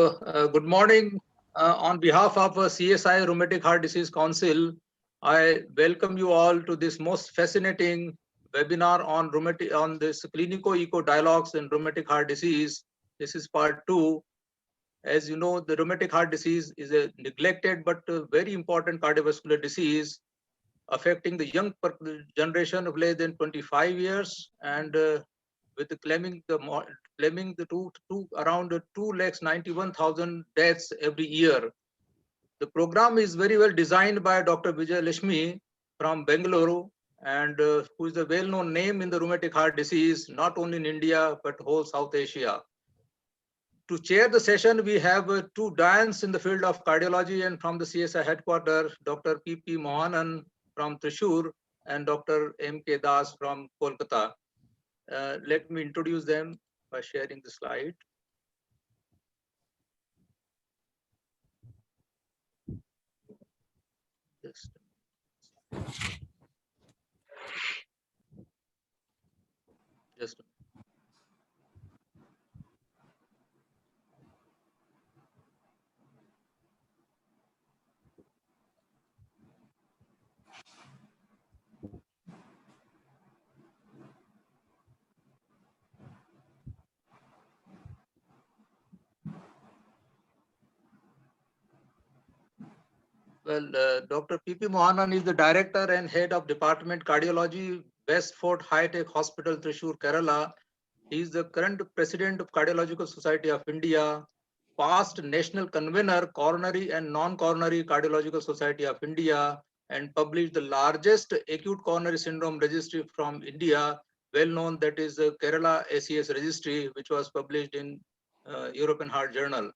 Good morning. On behalf of CSI Rheumatic Heart Disease Council, I welcome you all to this most fascinating webinar on this clinico-eco dialogues in rheumatic heart disease. This is part 2. As you know, the rheumatic heart disease is a neglected but very important cardiovascular disease affecting the young generation of less than 25 years, and with claiming the around 291,000 deaths every year. The program is very well designed by Dr. Vijay Lashmi from Bengaluru, and who is a well-known name in the rheumatic heart disease, not only in India but whole South Asia. To chair the session, we have two giants in the field of cardiology, and from the CSI headquarters, Dr. P.P. Mohanan from Thrissur and Dr. M.K. Das from Kolkata. Let me introduce them by sharing the slide. Just Well, Dr. P.P. Mohanan is the Director and Head of Department Cardiology, Westford High Tech Hospital, Thrissur, Kerala. He is the current President of Cardiological Society of India, past National Convener, Coronary and Non-Coronary Cardiological Society of India, and published the largest acute coronary syndrome registry from India, well known, that is the Kerala ACS registry, which was published in European Heart Journal.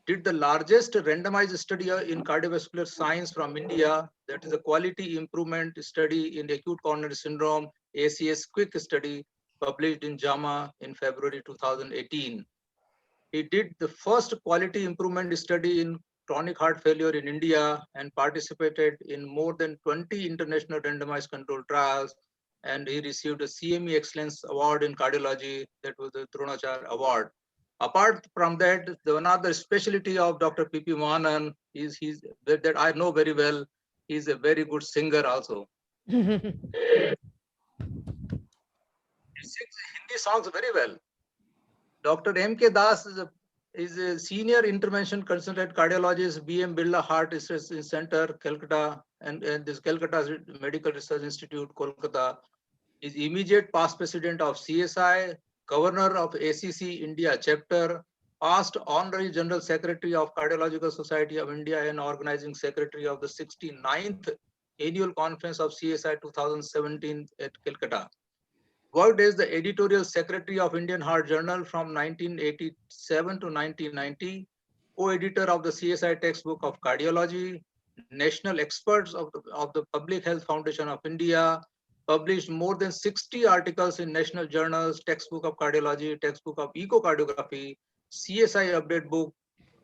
Did the largest randomized study in cardiovascular science from India, that is a quality improvement study in acute coronary syndrome, ACS quick study, published in JAMA in February 2018. He did the first quality improvement study in chronic heart failure in India and participated in more than 20 international randomized controlled trials, and he received a CME Excellence Award in Cardiology, that was the Dronacharya Award. Apart from that, the another specialty of Dr. P.P. Mohanan is that I know very well. He's a very good singer also. He sings Hindi songs very well. Dr. M.K. Das is a senior intervention consultant cardiologist, B.M. Birla Heart Research Center, Calcutta, and this Calcutta Medical Research Institute, Kolkata. Is immediate past president of CSI, governor of ACC India chapter, past honorary general secretary of Cardiological Society of India, and organizing secretary of the 69th annual conference of CSI 2017 at Calcutta. Worked as the editorial secretary of Indian Heart Journal from 1987 to 1990, co-editor of the CSI textbook of cardiology, national experts of the Public Health Foundation of India, published more than 60 articles in national journals, textbook of cardiology, textbook of echocardiography, CSI update book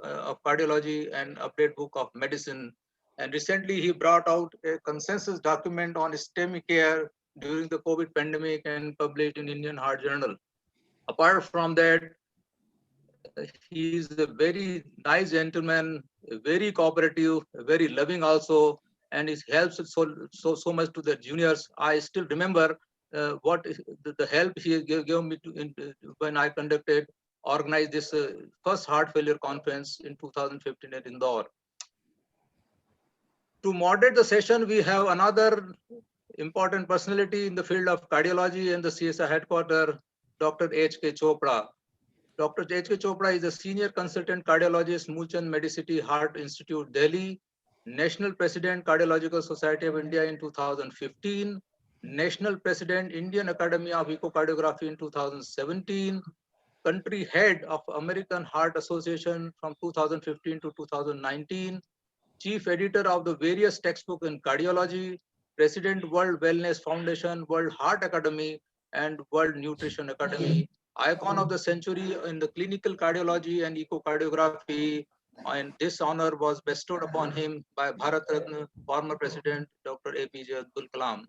of cardiology, and update book of medicine. And recently he brought out a consensus document on STEMI care during the COVID pandemic and published in Indian Heart Journal. Apart from that, he is a very nice gentleman, very cooperative, very loving also, and he helps so much to the juniors. I still remember what the help he gave me when I organized this first heart failure conference in 2015 at Indore. To moderate the session, we have another important personality in the field of cardiology and the CSI headquarters, Dr. H.K. Chopra. Dr. H.K. Chopra is a senior consultant cardiologist, Mulchand Medicity Heart Institute, Delhi, National President, Cardiological Society of India in 2015, National President, Indian Academy of Echocardiography in 2017, country head of American Heart Association from 2015 to 2019, chief editor of the various textbooks in cardiology, President World Wellness Foundation, World Heart Academy, and World Nutrition Academy, icon of the century in the clinical cardiology and echocardiography, and this honor was bestowed upon him by Bharat Ratna former President Dr. APJ Abdul Kalam.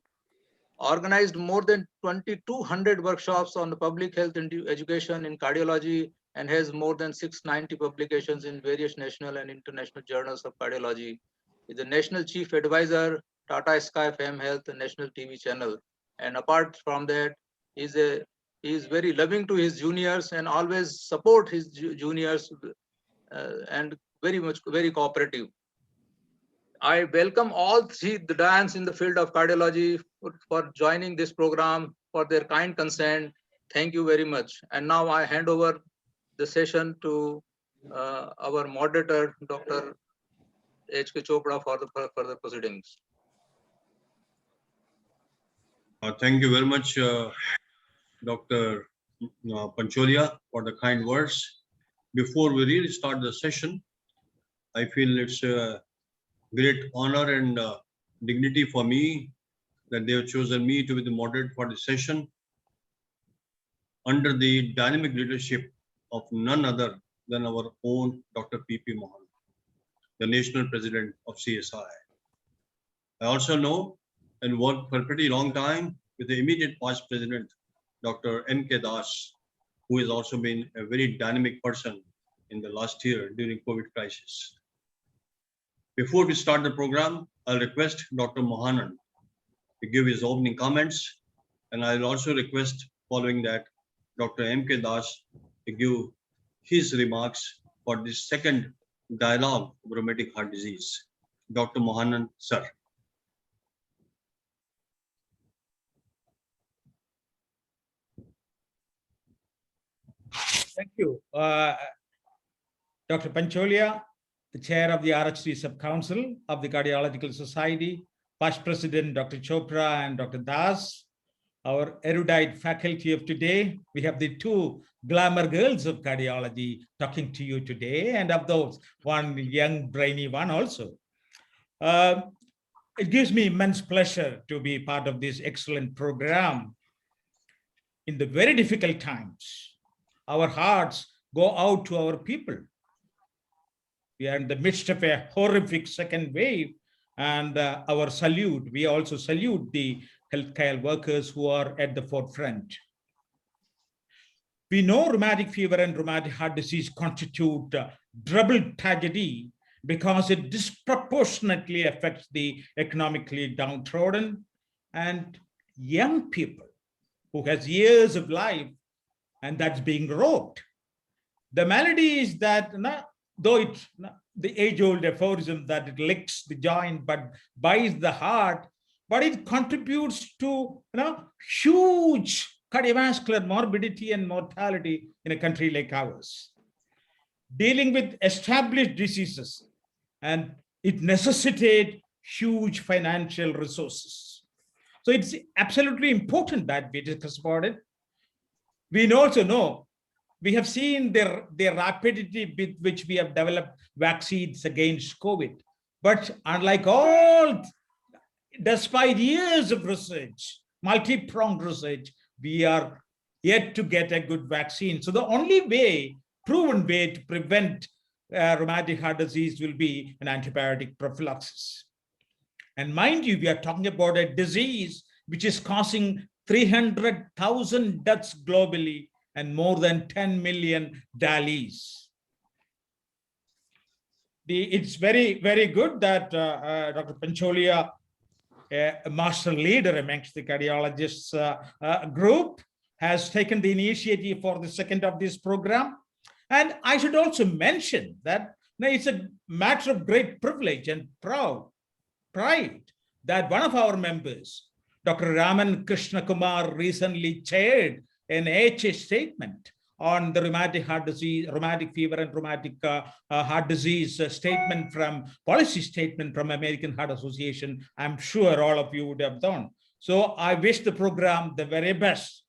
Organized more than 2,200 workshops on the public health education in cardiology, and has more than 690 publications in various national and international journals of cardiology. He is the National Chief Advisor, Tata Sky Fame Health, a national TV channel. And apart from that, he is very loving to his juniors and always support his juniors and very cooperative. I welcome all three the giants in the field of cardiology for joining this program, for their kind consent. Thank you very much. And now I hand over the session to our moderator, Dr. H.K. Chopra, for the further proceedings. Thank you very much, Dr. Pancholia, for the kind words. Before we really start the session, I feel it's a great honor and dignity for me that they have chosen me to be the moderator for the session under the dynamic leadership of none other than our own Dr. P.P. Mohan, the National President of CSI. I also know and worked for a pretty long time with the immediate past president, Dr. M.K. Das, who has also been a very dynamic person in the last year during COVID crisis. Before we start the program, I'll request Dr. Mohanan to give his opening comments, and I'll also request following that Dr. M.K. Das to give his remarks for this second dialogue of rheumatic heart disease. Dr. Mohanan, sir. Thank you. Dr. Pancholia, the chair of the RHD Sub-Council of the Cardiological Society, past president Dr. Chopra and Dr. Das, our erudite faculty of today. We have the two glamour girls of cardiology talking to you today, and of those, one young, brainy one also. It gives me immense pleasure to be part of this excellent program. In the very difficult times, our hearts go out to our people. We are in the midst of a horrific second wave, and our salute, we also salute the healthcare workers who are at the forefront. We know rheumatic fever and rheumatic heart disease constitute double tragedy because it disproportionately affects the economically downtrodden and young people who has years of life and that's being robbed. The malady is that, though it's the age-old aphorism that it licks the joint but bites the heart, but it contributes to huge cardiovascular morbidity and mortality in a country like ours. Dealing with established diseases, and it necessitates huge financial resources. So it's absolutely important that we discuss about it. We also know, we have seen the rapidity with which we have developed vaccines against COVID. But unlike all, despite years of research, multi-pronged research, we are yet to get a good vaccine. So the only way, proven way to prevent rheumatic heart disease will be an antibiotic prophylaxis. And mind you, we are talking about a disease which is causing 300,000 deaths globally and more than 10 million DALYs. It's very, very good that Dr. Pancholia, a master leader amongst the cardiologists group, has taken the initiative for the second of this program. And I should also mention that it's a matter of great privilege and pride that one of our members, Dr. Raman Krishna Kumar, recently chaired an AHA statement on the rheumatic heart disease, rheumatic fever and rheumatic heart disease policy statement from American Heart Association. I'm sure all of you would have done. So I wish the program the very best.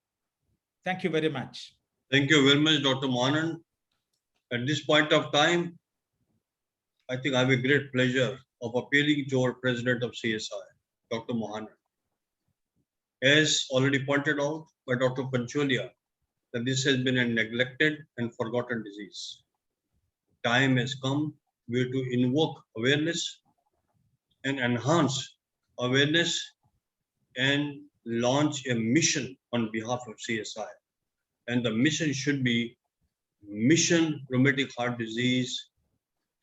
Thank you very much. Thank you very much, Dr. Mohanan. At this point of time, I think I have a great pleasure of appealing to our president of CSI, Dr. Mohanan. As already pointed out by Dr. Pancholia, that this has been a neglected and forgotten disease. Time has come where to invoke awareness and enhance awareness and launch a mission on behalf of CSI. And the mission should be Mission Rheumatic Heart Disease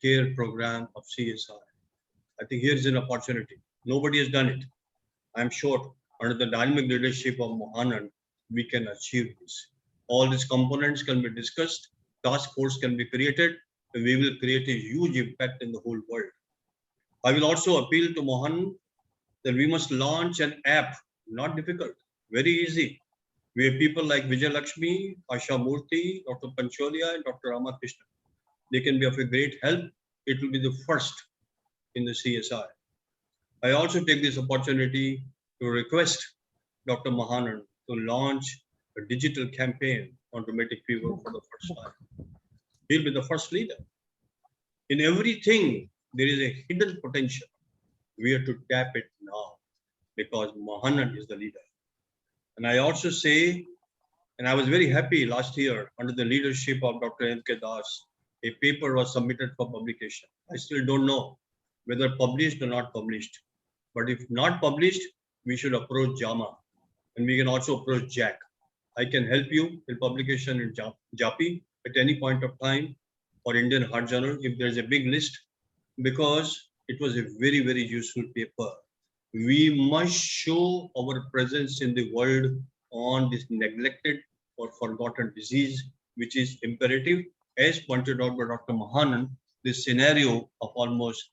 Care Program of CSI. I think here's an opportunity. Nobody has done it. I'm sure under the dynamic leadership of Mohanand, we can achieve this. All these components can be discussed, task force can be created, and we will create a huge impact in the whole world. I will also appeal to Mohanand that we must launch an app, not difficult, very easy. We have people like Vijay Lakshmi, Asha Murthy, Dr. Pancholia, and Dr. Ramakrishnan. They can be of a great help. It will be the first in the CSI. I also take this opportunity to request Dr. Mohanand to launch a digital campaign on rheumatic fever for the first time. He'll be the first leader. In everything, there is a hidden potential. We have to tap it now because Mohanand is the leader. And I also say, and I was very happy last year under the leadership of Dr. M.K. Das, a paper was submitted for publication. I still don't know whether published or not published. But if not published, we should approach JAMA and we can also approach JAC. I can help you in publication in JAPI at any point of time or Indian Heart Journal if there's a big list, because it was a very, very useful paper. We must show our presence in the world on this neglected or forgotten disease, which is imperative. As pointed out by Dr. Mohanand, this scenario of almost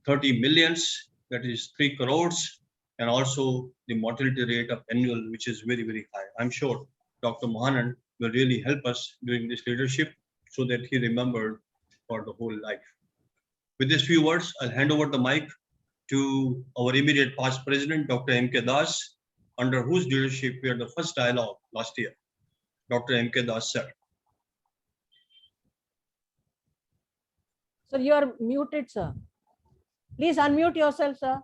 30 millions, that is 3 crores, and also the mortality rate of annual, which is very, very high. I'm sure Dr. Mohanand will really help us during this leadership so that he remembered for the whole life. With these few words, I'll hand over the mic to our immediate past president, Dr. M.K. Das, under whose leadership we had the first dialogue last year. Dr. M.K. Das, sir. Sir, you are muted, sir. Please unmute yourself, sir.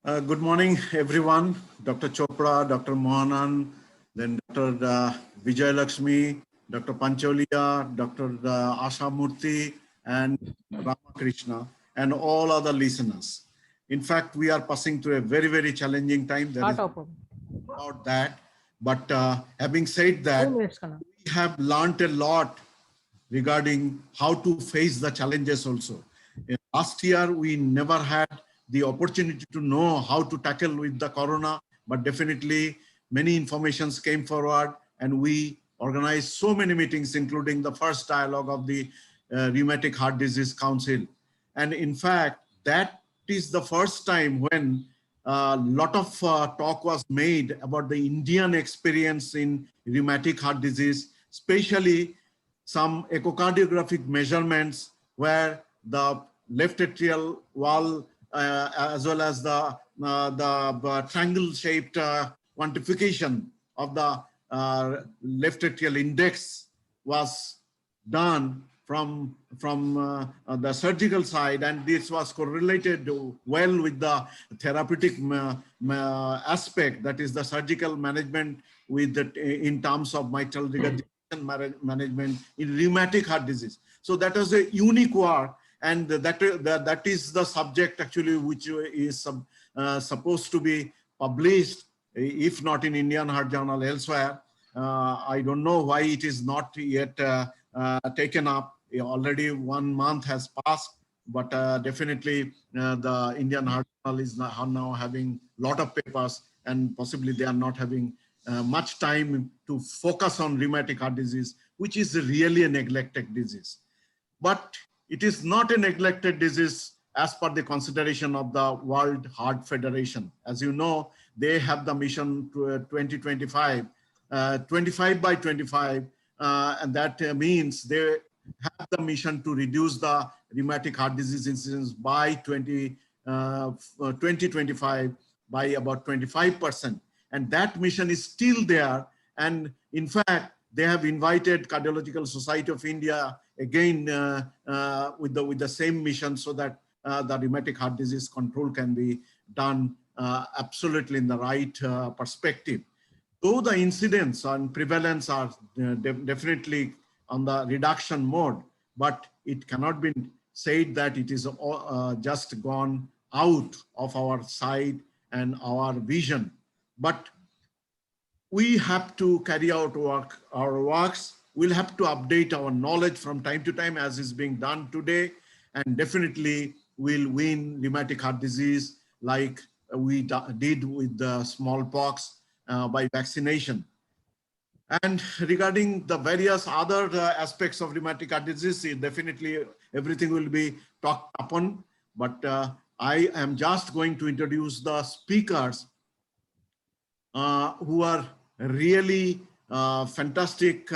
Good morning, everyone. Dr. Chopra, Dr. Mohanand, then Dr. Vijay Lakshmi, Dr. Pancholia, Dr. Asha Murthy, and Ramakrishna, and all other listeners. In fact, we are passing through a very, very challenging time. There is about that. But having said that, we have learned a lot regarding how to face the challenges also. Last year, we never had the opportunity to know how to tackle with the corona, but definitely many informations came forward and we organized so many meetings, including the first dialogue of the Rheumatic Heart Disease Council. And in fact, that is the first time when a lot of talk was made about the Indian experience in rheumatic heart disease, especially some echocardiographic measurements where the left atrial wall as well as the triangle-shaped quantification of the left atrial index was done from the surgical side, and this was correlated well with the therapeutic aspect, that is the surgical management with in terms of mitral regurgitation management in rheumatic heart disease. So that was a unique work, and that is the subject actually which is supposed to be published, if not in Indian Heart Journal, elsewhere. I don't know why it is not yet taken up. Already 1 month has passed, but definitely the Indian Heart Journal is now having a lot of papers, and possibly they are not having much time to focus on rheumatic heart disease, which is really a neglected disease. But it is not a neglected disease as per the consideration of the World Heart Federation. As you know, they have the mission to 2025, 25 by 25, and that means they have the mission to reduce the rheumatic heart disease incidence by 2025 by about 25%. And that mission is still there. And in fact, they have invited Cardiological Society of India again with the same mission, so that the rheumatic heart disease control can be done absolutely in the right perspective. Though the incidence and prevalence are definitely on the reduction mode, but it cannot be said that it is just gone out of our sight and our vision. But we have to carry out our works. We'll have to update our knowledge from time to time as is being done today. And definitely we'll win rheumatic heart disease like we did with the smallpox by vaccination. And regarding the various other aspects of rheumatic heart disease, definitely everything will be talked upon. But I am just going to introduce the speakers who are really fantastic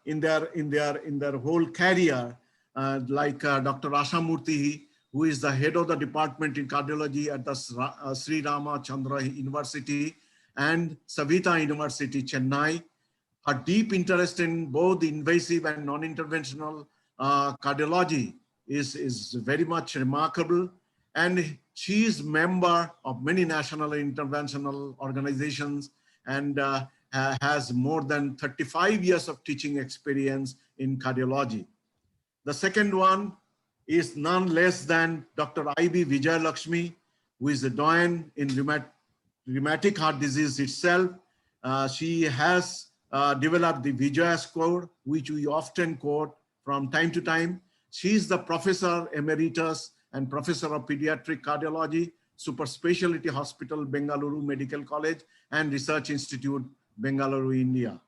in their whole career, like Dr. Asha Murthy, who is the head of the department in cardiology at the Sri Ramachandra University and Savita University, Chennai. Her deep interest in both invasive and non-interventional cardiology is very much remarkable. And she is member of many national interventional organizations and has more than 35 years of teaching experience in cardiology. The second one is none less than Dr. I.B. Vijayalakshmi, who is a doyen in rheumatic heart disease itself. She has developed the Vijaya score, which we often quote from time to time. She is the Professor Emeritus and Professor of Pediatric Cardiology, Super Specialty Hospital, Bengaluru Medical College and Research Institute, Bengaluru, India.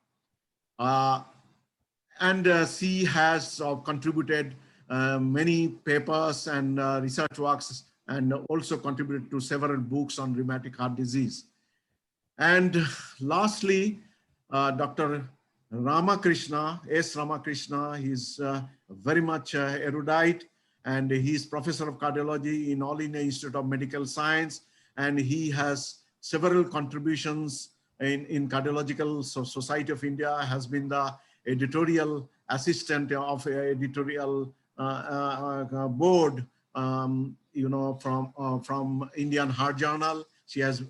She has contributed many papers and research works and also contributed to several books on rheumatic heart disease. And lastly, Dr. Ramakrishna, S. Ramakrishna, he's very much erudite and he's Professor of Cardiology in All India Institute of Medical Science. And he has several contributions in Cardiological Society of India, has been the editorial assistant of editorial board, from Indian Heart Journal. He has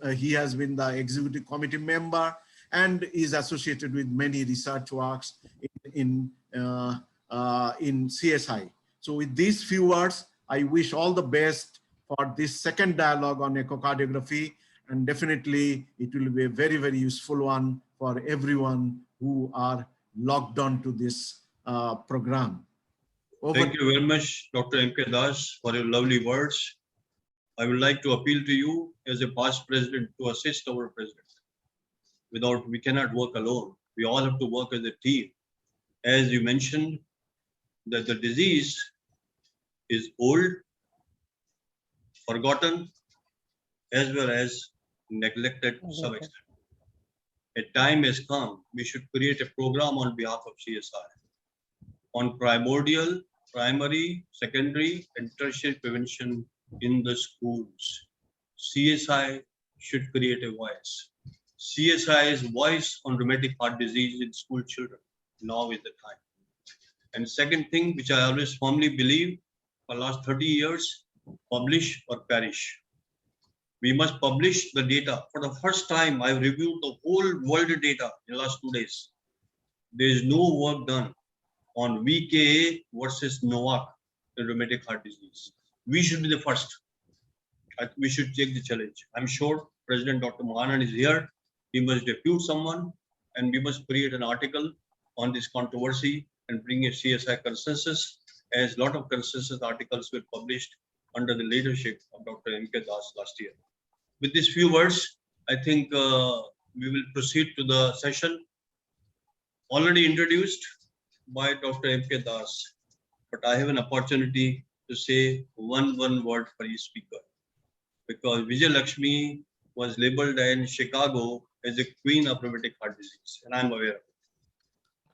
been the executive committee member and is associated with many research works in CSI. So with these few words, I wish all the best for this second dialogue on echocardiography, and definitely it will be a very, very useful one for everyone who are logged on to this program. Thank you very much, Dr. M.K. Das, for your lovely words. I would like to appeal to you as a past president to assist our president. We cannot work alone. We all have to work as a team. As you mentioned, that the disease is old, forgotten, as well as neglected to some extent. A time has come, we should create a program on behalf of CSI on primordial, primary, secondary, and tertiary prevention in the schools. CSI should create a voice. CSI's voice on rheumatic heart disease in school children. Now is the time. And second thing, which I always firmly believe, for last 30 years, publish or perish. We must publish the data. For the first time, I've reviewed the whole world data in the last 2 days. There is no work done on VKA versus NOAC in rheumatic heart disease. We should be the first. We should take the challenge. I'm sure President Dr. Mohanan is here. He must depute someone and we must create an article on this controversy and bring a CSI consensus, as a lot of consensus articles were published under the leadership of Dr. M.K. Das last year. With these few words, I think we will proceed to the session already introduced by Dr. M.K. Das, but I have an opportunity to say one word for each speaker, because Vijayalakshmi was labeled in Chicago as a queen of rheumatic heart disease, and I'm aware of it.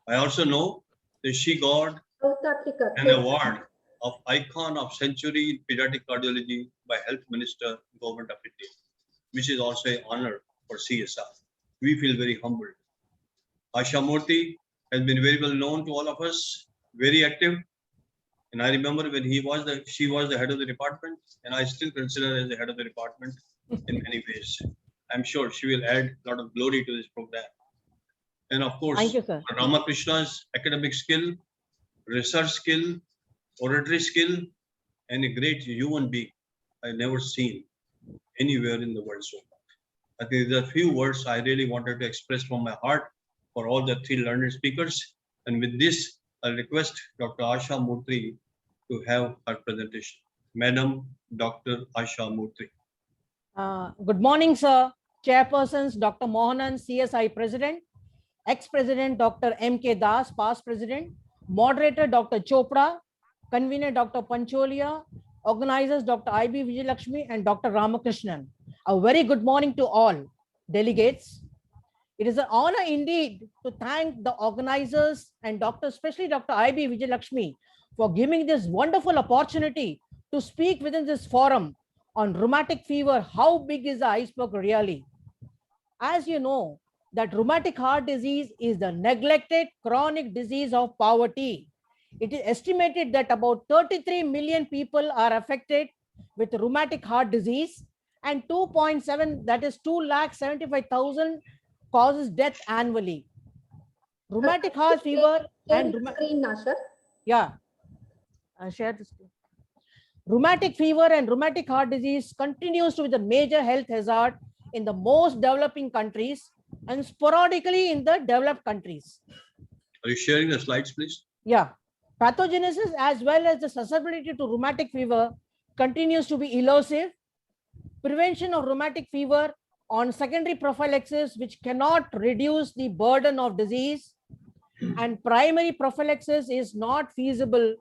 I also know that she got an award of Icon of Century in Pediatric Cardiology by Health Minister, Government of India, which is also an honor for CSI. We feel very humbled. Asha Murthy has been very well known to all of us, very active. And I remember when she was the head of the department, and I still consider her as the head of the department in many ways. I'm sure she will add a lot of glory to this program. And of course, Thank you, sir. Ramakrishna's academic skill, research skill, oratory skill, and a great human being I've never seen anywhere in the world so far. I think there are few words I really wanted to express from my heart for all the three learned speakers. And with this, I request Dr. Asha Murthy to have her presentation. Madam Dr. Asha Murthy. Good morning, sir. Chairpersons, Dr. Mohanan, CSI President, ex-President Dr. M.K. Das, past President, Moderator Dr. Chopra, Convener Dr. Pancholia, organizers Dr. I.B. Vijayalakshmi and Dr. Ramakrishnan. A very good morning to all delegates. It is an honor indeed to thank the organizers and especially Dr. I.B. Vijayalakshmi for giving this wonderful opportunity to speak within this forum on rheumatic fever. How big is the iceberg really? As you know, that rheumatic heart disease is the neglected chronic disease of poverty. It is estimated that about 33 million people are affected with rheumatic heart disease, and 2.7, that is 2,75,000 causes death annually. Rheumatic heart fever and share this. Rheumatic fever and rheumatic heart disease continues to be the major health hazard in the most developing countries and sporadically in the developed countries. Are you sharing the slides, please? Yeah. Pathogenesis as well as the susceptibility to rheumatic fever continues to be elusive. Prevention of rheumatic fever on secondary prophylaxis, which cannot reduce the burden of disease, and primary prophylaxis is not feasible.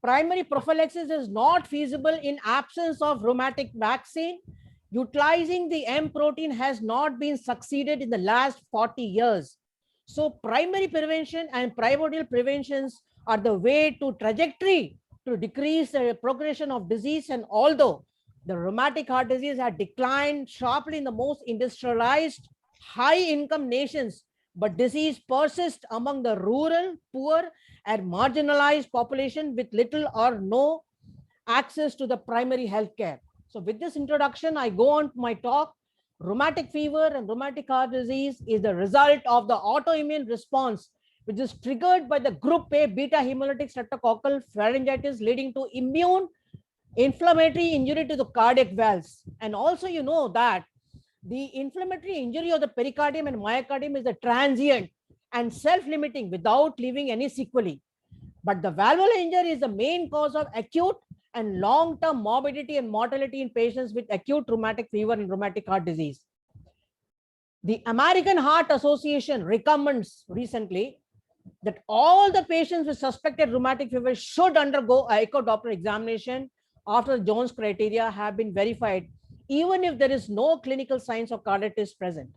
Primary prophylaxis is not feasible in absence of rheumatic vaccine. Utilizing the M protein has not been succeeded in the last 40 years. So primary prevention and primordial preventions are the way to trajectory to decrease the progression of disease. And although the rheumatic heart disease had declined sharply in the most industrialized, high-income nations, but disease persists among the rural, poor, and marginalized population with little or no access to the primary health care. So with this introduction, I go on to my talk. Rheumatic fever and rheumatic heart disease is the result of the autoimmune response, which is triggered by the group A beta hemolytic streptococcal pharyngitis, leading to immune inflammatory injury to the cardiac valves. And also, you know that the inflammatory injury of the pericardium and myocardium is a transient and self-limiting without leaving any sequelae. But the valvular injury is the main cause of acute and long-term morbidity and mortality in patients with acute rheumatic fever and rheumatic heart disease. The American Heart Association recommends recently that all the patients with suspected rheumatic fever should undergo an echo Doppler examination after the Jones criteria have been verified, even if there is no clinical signs of carditis present.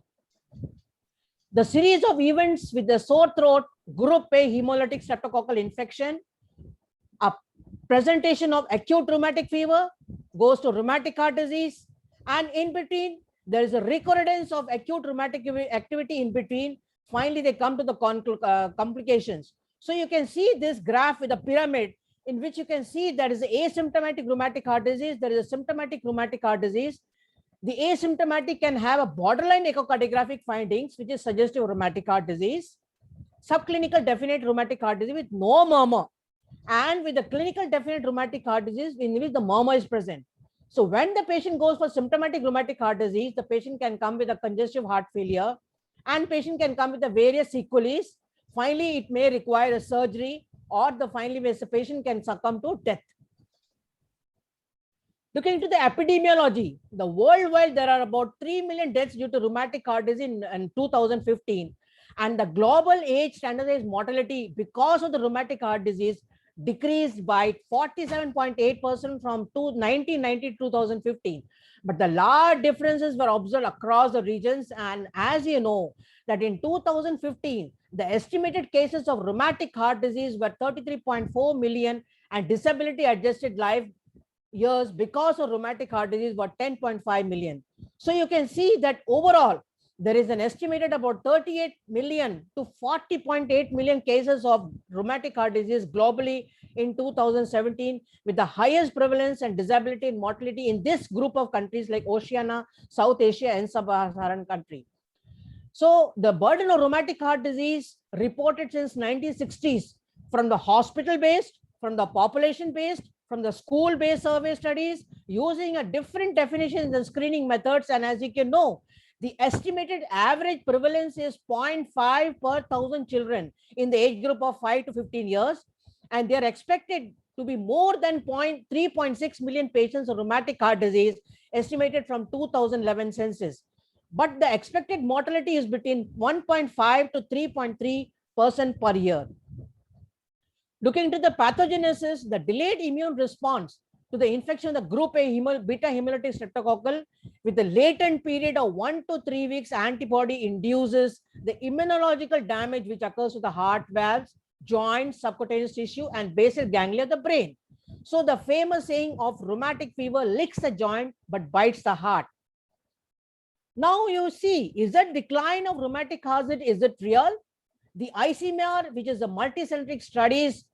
The series of events with the sore throat, group A hemolytic streptococcal infection, a presentation of acute rheumatic fever goes to rheumatic heart disease, and in between there is a recurrence of acute rheumatic activity in between. Finally, they come to the complications. So you can see this graph with a pyramid in which you can see there is asymptomatic rheumatic heart disease, there is a symptomatic rheumatic heart disease. The asymptomatic can have a borderline echocardiographic findings, which is suggestive of rheumatic heart disease, subclinical definite rheumatic heart disease with no murmur, and with the clinical definite rheumatic heart disease in which the murmur is present. So when the patient goes for symptomatic rheumatic heart disease, the patient can come with a congestive heart failure, and patient can come with the various sequelae. Finally, it may require a surgery, or the patient can succumb to death. Looking into the epidemiology, the worldwide there are about 3 million deaths due to rheumatic heart disease in 2015, and the global age standardized mortality because of the rheumatic heart disease decreased by 47.8% from 1990 to 2015. But the large differences were observed across the regions, and as you know that in 2015, the estimated cases of rheumatic heart disease were 33.4 million, and disability adjusted life years because of rheumatic heart disease were 10.5 million. So you can see that overall there is an estimated about 38 million to 40.8 million cases of rheumatic heart disease globally in 2017, with the highest prevalence and disability and mortality in this group of countries like Oceania, South Asia, and sub-Saharan country. So the burden of rheumatic heart disease reported since 1960s from the hospital-based, from the population-based, from the school-based survey studies, using a different definitions and screening methods. And as you can know, the estimated average prevalence is 0.5 per 1,000 children in the age group of 5 to 15 years. And they are expected to be more than 3.6 million patients of rheumatic heart disease, estimated from 2011 census. But the expected mortality is between 1.5 to 3.3% per year. Looking to the pathogenesis, the delayed immune response to the infection of the group A beta hemolytic streptococcal with the latent period of 1 to 3 weeks antibody induces the immunological damage which occurs to the heart valves, joints, subcutaneous tissue, and basal ganglia of the brain. So the famous saying of rheumatic fever licks the joint but bites the heart. Now you see, is that decline of rheumatic hazard, is it real? The ICMR, which is the multicentric studies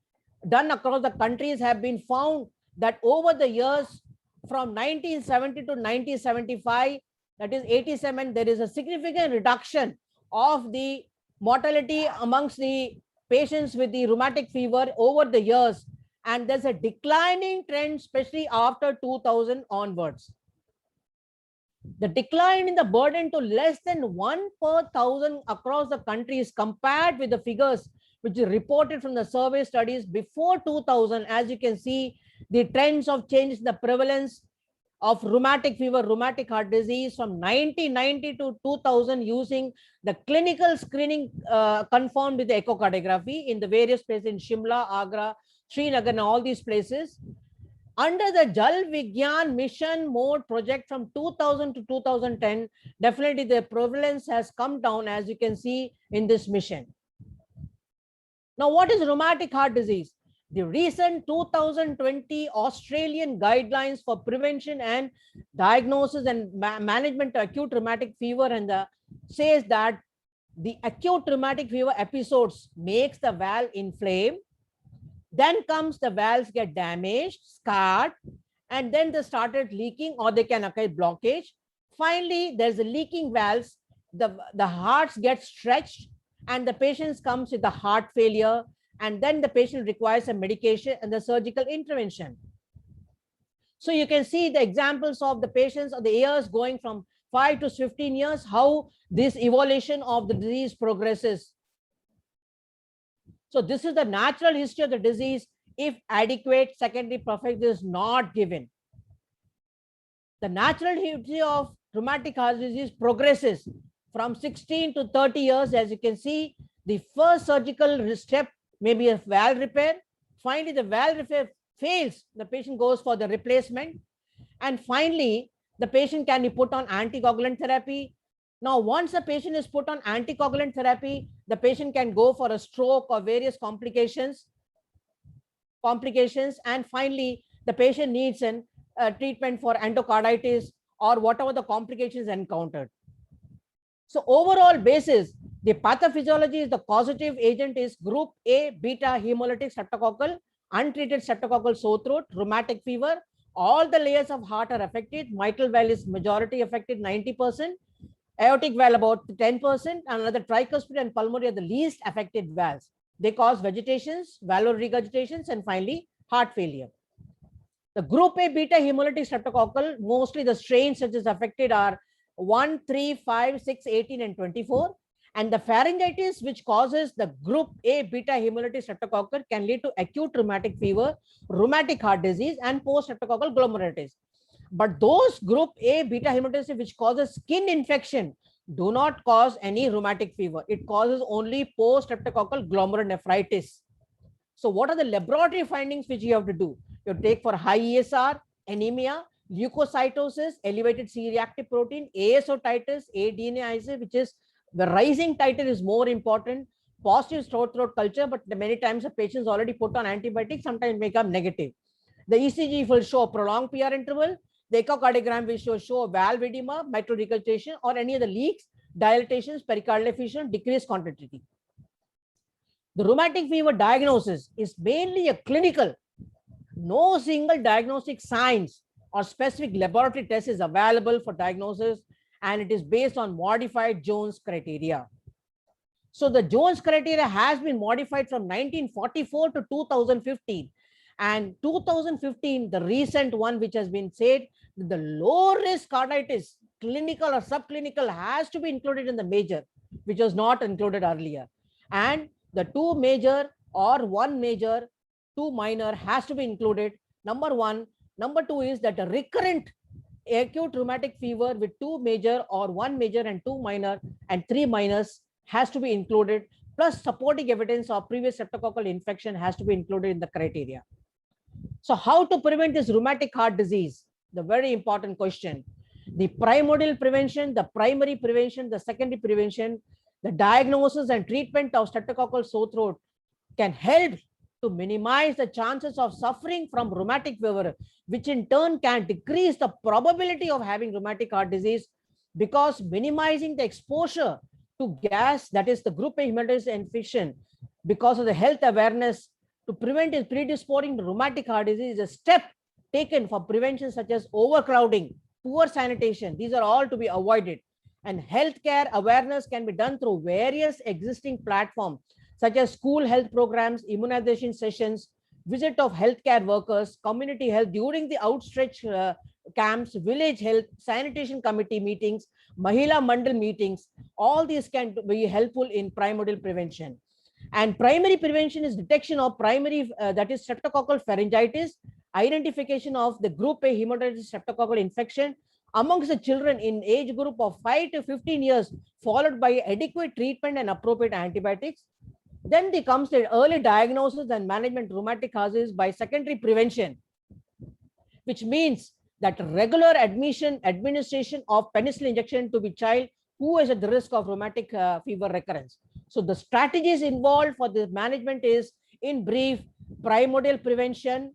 done across the countries, have been found that over the years from 1970 to 1975, that is 87, there is a significant reduction of the mortality amongst the patients with the rheumatic fever over the years. And there's a declining trend, especially after 2000 onwards. The decline in the burden to less than 1 per 1,000 across the country is compared with the figures which is reported from the survey studies before 2000. As you can see, the trends of change in the prevalence of rheumatic fever, rheumatic heart disease from 1990 to 2000 using the clinical screening confirmed with the echocardiography in the various places in Shimla, Agra, Srinagar, and all these places. Under the Jal Vigyan Mission Mode project from 2000 to 2010, definitely the prevalence has come down, as you can see in this mission. Now, what is rheumatic heart disease? The recent 2020 Australian guidelines for prevention and diagnosis and management of acute rheumatic fever and says that the acute rheumatic fever episodes makes the valve inflame. Then comes the valves get damaged, scarred, and then they started leaking or they can occur blockage. Finally, there's a leaking valves, the hearts get stretched and the patient comes with the heart failure, and then the patient requires a medication and the surgical intervention. So you can see the examples of the patients of the years going from 5 to 15 years, how this evolution of the disease progresses. So this is the natural history of the disease if adequate secondary prophylaxis is not given. The natural history of rheumatic heart disease progresses from 16 to 30 years. As you can see, the first surgical step may be a valve repair. Finally, the valve repair fails. The patient goes for the replacement. And finally, the patient can be put on anticoagulant therapy. Now, once a patient is put on anticoagulant therapy, the patient can go for a stroke or various complications. And finally, the patient needs a treatment for endocarditis or whatever the complications encountered. So overall basis, the pathophysiology is the causative agent is group A beta hemolytic streptococcal, untreated streptococcal sore throat, rheumatic fever. All the layers of heart are affected. Mitral valve is majority affected, 90%. Aortic valve about 10%, and another tricuspid and pulmonary are the least affected valves. They cause vegetations, valvular regurgitations, and finally heart failure. The group A beta hemolytic streptococcal, mostly the strains such as affected are 1, 3, 5, 6, 18, and 24. And the pharyngitis, which causes the group A beta hemolytic streptococcal, can lead to acute rheumatic fever, rheumatic heart disease, and post-streptococcal glomerulitis. But those group A beta hemolytic which causes skin infection do not cause any rheumatic fever. It causes only post-streptococcal glomerulonephritis. So what are the laboratory findings which you have to do? You take for high ESR, anemia, leukocytosis, elevated C-reactive protein, ASO titers, aDNA, which is the rising titer is more important, positive throat culture, but many times the patients already put on antibiotics, sometimes become negative. The ECG will show a prolonged PR interval. The echocardiogram will show valve edema, mitral regurgitation, or any of the leaks. dilatations, pericardial effusion, decreased contractility. The rheumatic fever diagnosis is mainly a clinical. No single diagnostic signs or specific laboratory test is available for diagnosis, and it is based on modified Jones criteria. So the Jones criteria has been modified from 1944 to 2015. And 2015, the recent one which has been said, the low risk carditis, clinical or subclinical, has to be included in the major, which was not included earlier. And the 2 major or 1 major, 2 minor has to be included. Number 1. Number 2 is that a recurrent acute rheumatic fever with 2 major or 1 major and 2 minor and 3 minors has to be included, plus supporting evidence of previous streptococcal infection has to be included in the criteria. So how to prevent this rheumatic heart disease? The very important question. The primordial prevention, the primary prevention, the secondary prevention, the diagnosis and treatment of streptococcal sore throat can help to minimize the chances of suffering from rheumatic fever, which in turn can decrease the probability of having rheumatic heart disease, because minimizing the exposure to gas, that is the group A hemodialysis infection, because of the health awareness to prevent is predisposing to rheumatic heart disease, is a step taken for prevention such as overcrowding, poor sanitation. These are all to be avoided. And healthcare awareness can be done through various existing platforms such as school health programs, immunization sessions, visit of healthcare workers, community health during the outstretched camps, village health, sanitation committee meetings, Mahila Mandal meetings. All these can be helpful in primordial prevention. And primary prevention is detection of primary, that is streptococcal pharyngitis, identification of the group A hemodialysis streptococcal infection amongst the children in age group of 5 to 15 years, followed by adequate treatment and appropriate antibiotics. Then comes the early diagnosis and management rheumatic causes by secondary prevention, which means that regular administration of penicillin injection to the child who is at the risk of rheumatic fever recurrence. So the strategies involved for the management is, in brief, primordial prevention,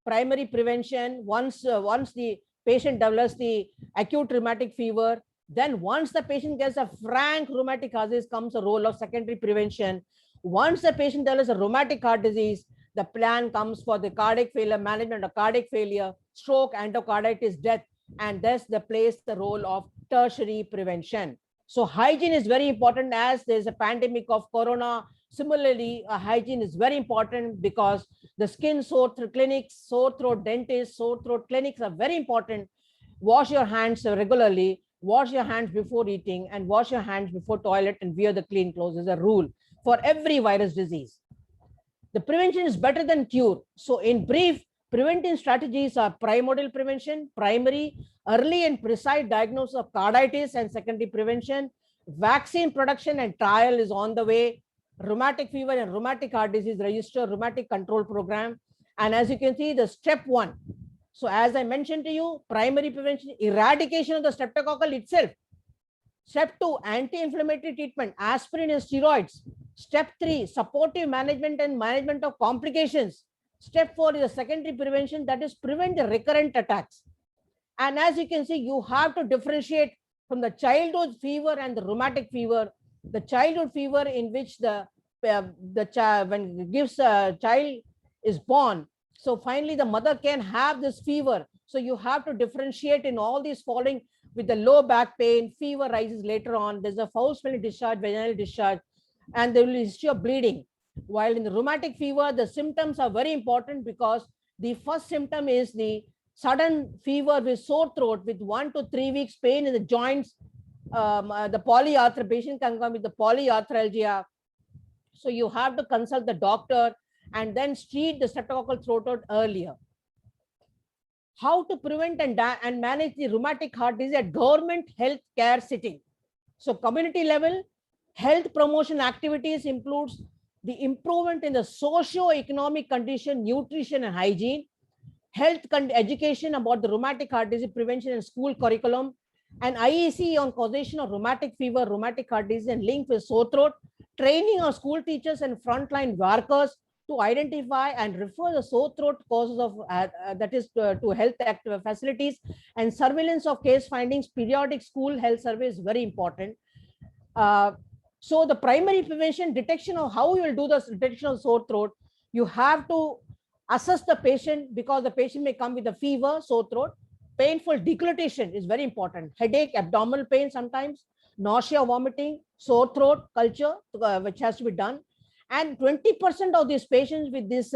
primary prevention. Once the patient develops the acute rheumatic fever, then once the patient gets a frank rheumatic causes, comes a role of secondary prevention. Once the patient develops a rheumatic heart disease, the plan comes for the cardiac failure, management of cardiac failure, stroke, endocarditis, death, and thus plays the role of tertiary prevention. So hygiene is very important as there's a pandemic of corona. Similarly, hygiene is very important because the skin sore throat clinics, sore throat dentists, sore throat clinics are very important. Wash your hands regularly, wash your hands before eating, and wash your hands before toilet, and wear the clean clothes is a rule for every virus disease. The prevention is better than cure. So in brief, preventive strategies are primordial prevention, primary, early and precise diagnosis of carditis and secondary prevention. Vaccine production and trial is on the way. Rheumatic fever and rheumatic heart disease register rheumatic control program. And as you can see, the step 1. So as I mentioned to you, primary prevention, eradication of the streptococcal itself. Step 2, anti-inflammatory treatment, aspirin and steroids. Step 3, supportive management and management of complications. Step 4 is a secondary prevention, that is prevent the recurrent attacks. And as you can see, you have to differentiate from the childhood fever and the rheumatic fever. The childhood fever in which when gives a child is born, so finally the mother can have this fever. So you have to differentiate in all these following. With the low back pain, fever rises later on, there's a foul smelling discharge, vaginal discharge, and there will be history of bleeding. While in the rheumatic fever, the symptoms are very important because the first symptom is the sudden fever with sore throat with 1 to 3 weeks pain in the joints. The polyarthralgia, patient can come with the polyarthralgia. So you have to consult the doctor and then treat the streptococcal throat out earlier. How to prevent and manage the rheumatic heart disease at government health care setting. So community level health promotion activities includes the improvement in the socio-economic condition, nutrition and hygiene, health education about the rheumatic heart disease prevention and school curriculum, and IEC on causation of rheumatic fever, rheumatic heart disease and link with sore throat, training of school teachers and frontline workers to identify and refer the sore throat causes of that is to health facilities, and surveillance of case findings. Periodic school health survey is very important. So the primary prevention, detection of how you will do the detection of sore throat, you have to assess the patient, because the patient may come with a fever, sore throat. Painful deglutition is very important. Headache, abdominal pain sometimes, nausea, vomiting, sore throat culture, which has to be done. And 20% of these patients with this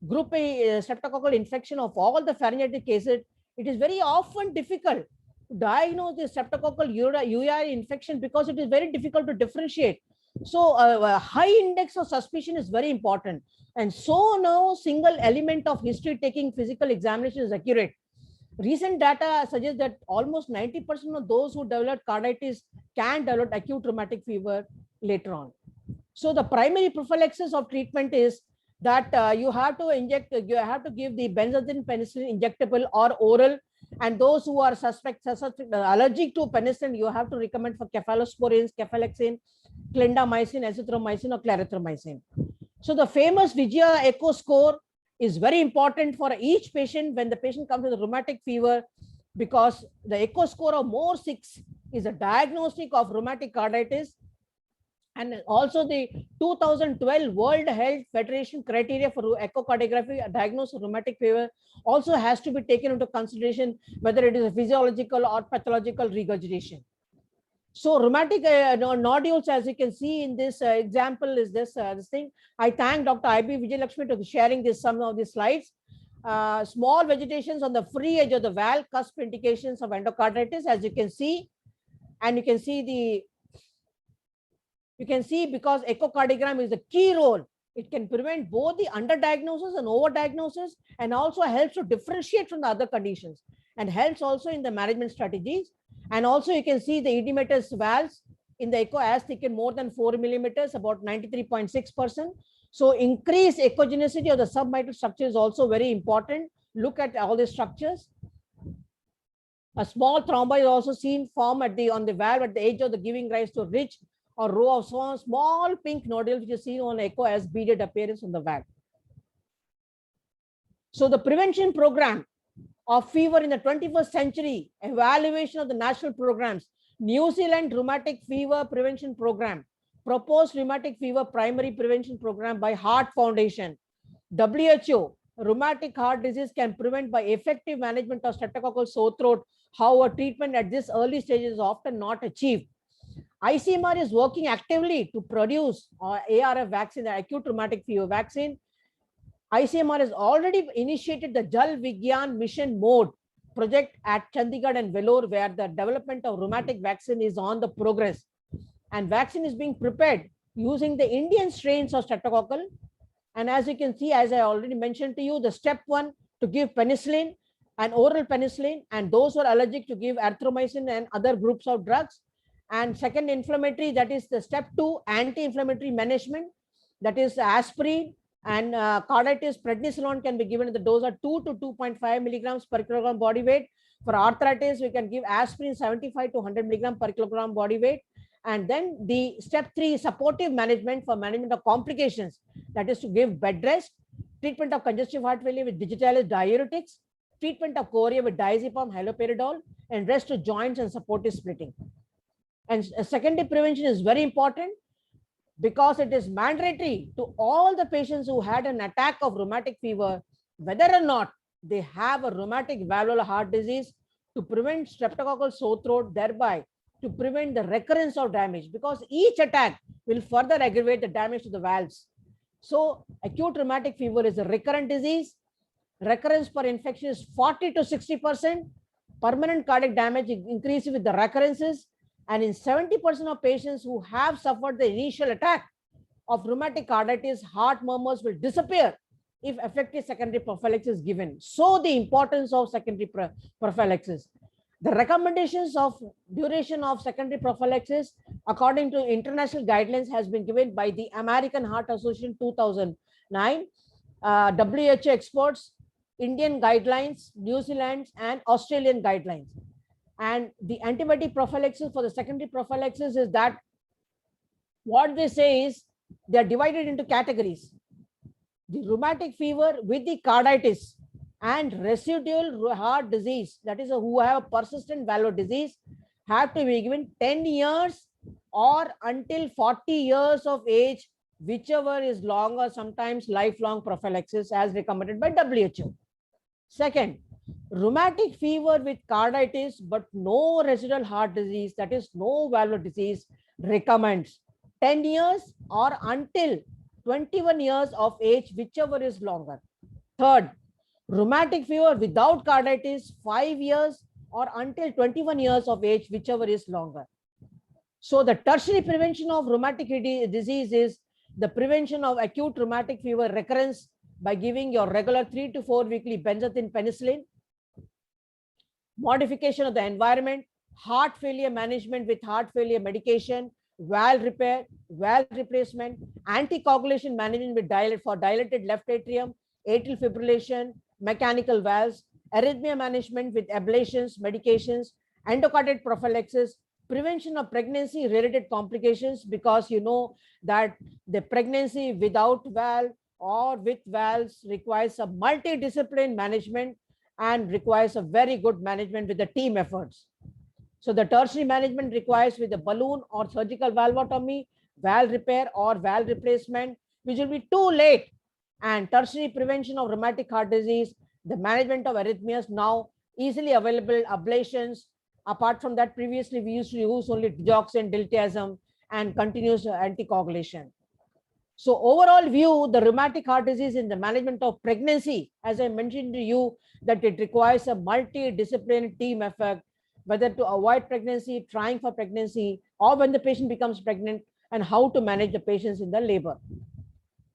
group A streptococcal infection of all the pharyngitis cases, it is very often difficult to diagnose the streptococcal URI infection because it is very difficult to differentiate. So a high index of suspicion is very important. And so no single element of history taking physical examination is accurate. Recent data suggests that almost 90% of those who develop carditis can develop acute rheumatic fever later on. So the primary prophylaxis of treatment is that you have to give the benzodiazepine penicillin injectable or oral, and those who are allergic to penicillin, you have to recommend for cephalosporins, cefalexin, clindamycin, azithromycin, or clarithromycin. So the famous Vijaya Echo score is very important for each patient when the patient comes with a rheumatic fever, because the echo score of more 6 is a diagnostic of rheumatic carditis. And also the 2012 World Health Federation criteria for echocardiography diagnosis of rheumatic fever also has to be taken into consideration, whether it is a physiological or pathological regurgitation. So rheumatic nodules, as you can see in this example, is this thing. I thank Dr. I.B. Vijayalakshmi for sharing some of these slides. Small vegetations on the free edge of the valve, cusp indications of endocarditis, as you can see. And you can see because echocardiogram is the key role. It can prevent both the underdiagnosis and overdiagnosis, and also helps to differentiate from the other conditions, and helps also in the management strategies. And also you can see the edematous valves in the echo as thickened more than 4 millimeters, about 93.6%. So increased echogenicity of the submitral structure is also very important. Look at all the structures. A small thrombi is also seen form on the valve at the edge of the, giving rise to a ridge or row of small pink nodules, which is seen on echo as beaded appearance on the valve. So the prevention program of fever in the 21st century, evaluation of the national programs, New Zealand Rheumatic Fever Prevention Program, proposed rheumatic fever primary prevention program by Heart Foundation, WHO, rheumatic heart disease can prevent by effective management of streptococcal sore throat. However, treatment at this early stage is often not achieved. ICMR is working actively to produce ARF vaccine, the acute rheumatic fever vaccine. ICMR has already initiated the Jal Vigyan Mission Mode project at Chandigarh and Vellore, where the development of rheumatic vaccine is on the progress. And vaccine is being prepared using the Indian strains of streptococcal. And as you can see, as I already mentioned to you, the step 1 to give penicillin and oral penicillin, and those who are allergic to give erythromycin and other groups of drugs. And second, inflammatory, that is the step 2, anti-inflammatory management, that is aspirin and carditis. Prednisolone can be given at the dose of 2 to 2.5 milligrams per kilogram body weight. For arthritis, we can give aspirin 75 to 100 milligram per kilogram body weight. And then the step 3, supportive management for management of complications, that is to give bed rest, treatment of congestive heart failure with digitalis diuretics, treatment of chorea with diazepam, haloperidol, and rest to joints and supportive splitting. And secondary prevention is very important because it is mandatory to all the patients who had an attack of rheumatic fever, whether or not they have a rheumatic valvular heart disease, to prevent streptococcal sore throat, thereby to prevent the recurrence of damage, because each attack will further aggravate the damage to the valves. So acute rheumatic fever is a recurrent disease. Recurrence per infection is 40 to 60%. Permanent cardiac damage increases with the recurrences. And in 70% of patients who have suffered the initial attack of rheumatic carditis, heart murmurs will disappear if effective secondary prophylaxis is given. So the importance of secondary prophylaxis. The recommendations of duration of secondary prophylaxis according to international guidelines has been given by the American Heart Association 2009, WHO experts, Indian guidelines, New Zealand and Australian guidelines. And the antibiotic prophylaxis for the secondary prophylaxis is that what they say is they are divided into categories. The rheumatic fever with the carditis and residual heart disease, that is who have persistent valvular disease, have to be given 10 years or until 40 years of age, whichever is longer, sometimes lifelong prophylaxis as recommended by WHO. Second, rheumatic fever with carditis but no residual heart disease, that is no valvular disease, recommends 10 years or until 21 years of age, whichever is longer. Third, rheumatic fever without carditis, 5 years or until 21 years of age, whichever is longer. So the tertiary prevention of rheumatic disease is the prevention of acute rheumatic fever recurrence by giving your regular 3 to 4 weekly benzathine penicillin, modification of the environment, heart failure management with heart failure medication, valve repair, valve replacement, anticoagulation management with dilated left atrium, atrial fibrillation, mechanical valves, arrhythmia management with ablations, medications, endocarditis prophylaxis, prevention of pregnancy related complications, because you know that the pregnancy without valve or with valves requires a multidisciplinary management and requires a very good management with the team efforts. So the tertiary management requires with the balloon or surgical valvotomy, valve repair or valve replacement, which will be too late. And tertiary prevention of rheumatic heart disease, the management of arrhythmias, now easily available ablations. Apart from that, previously we used to use only digoxin, diltiazem, and continuous anticoagulation. So overall view, the rheumatic heart disease in the management of pregnancy, as I mentioned to you, that it requires a multidisciplinary team effort, whether to avoid pregnancy, trying for pregnancy, or when the patient becomes pregnant, and how to manage the patients in the labor.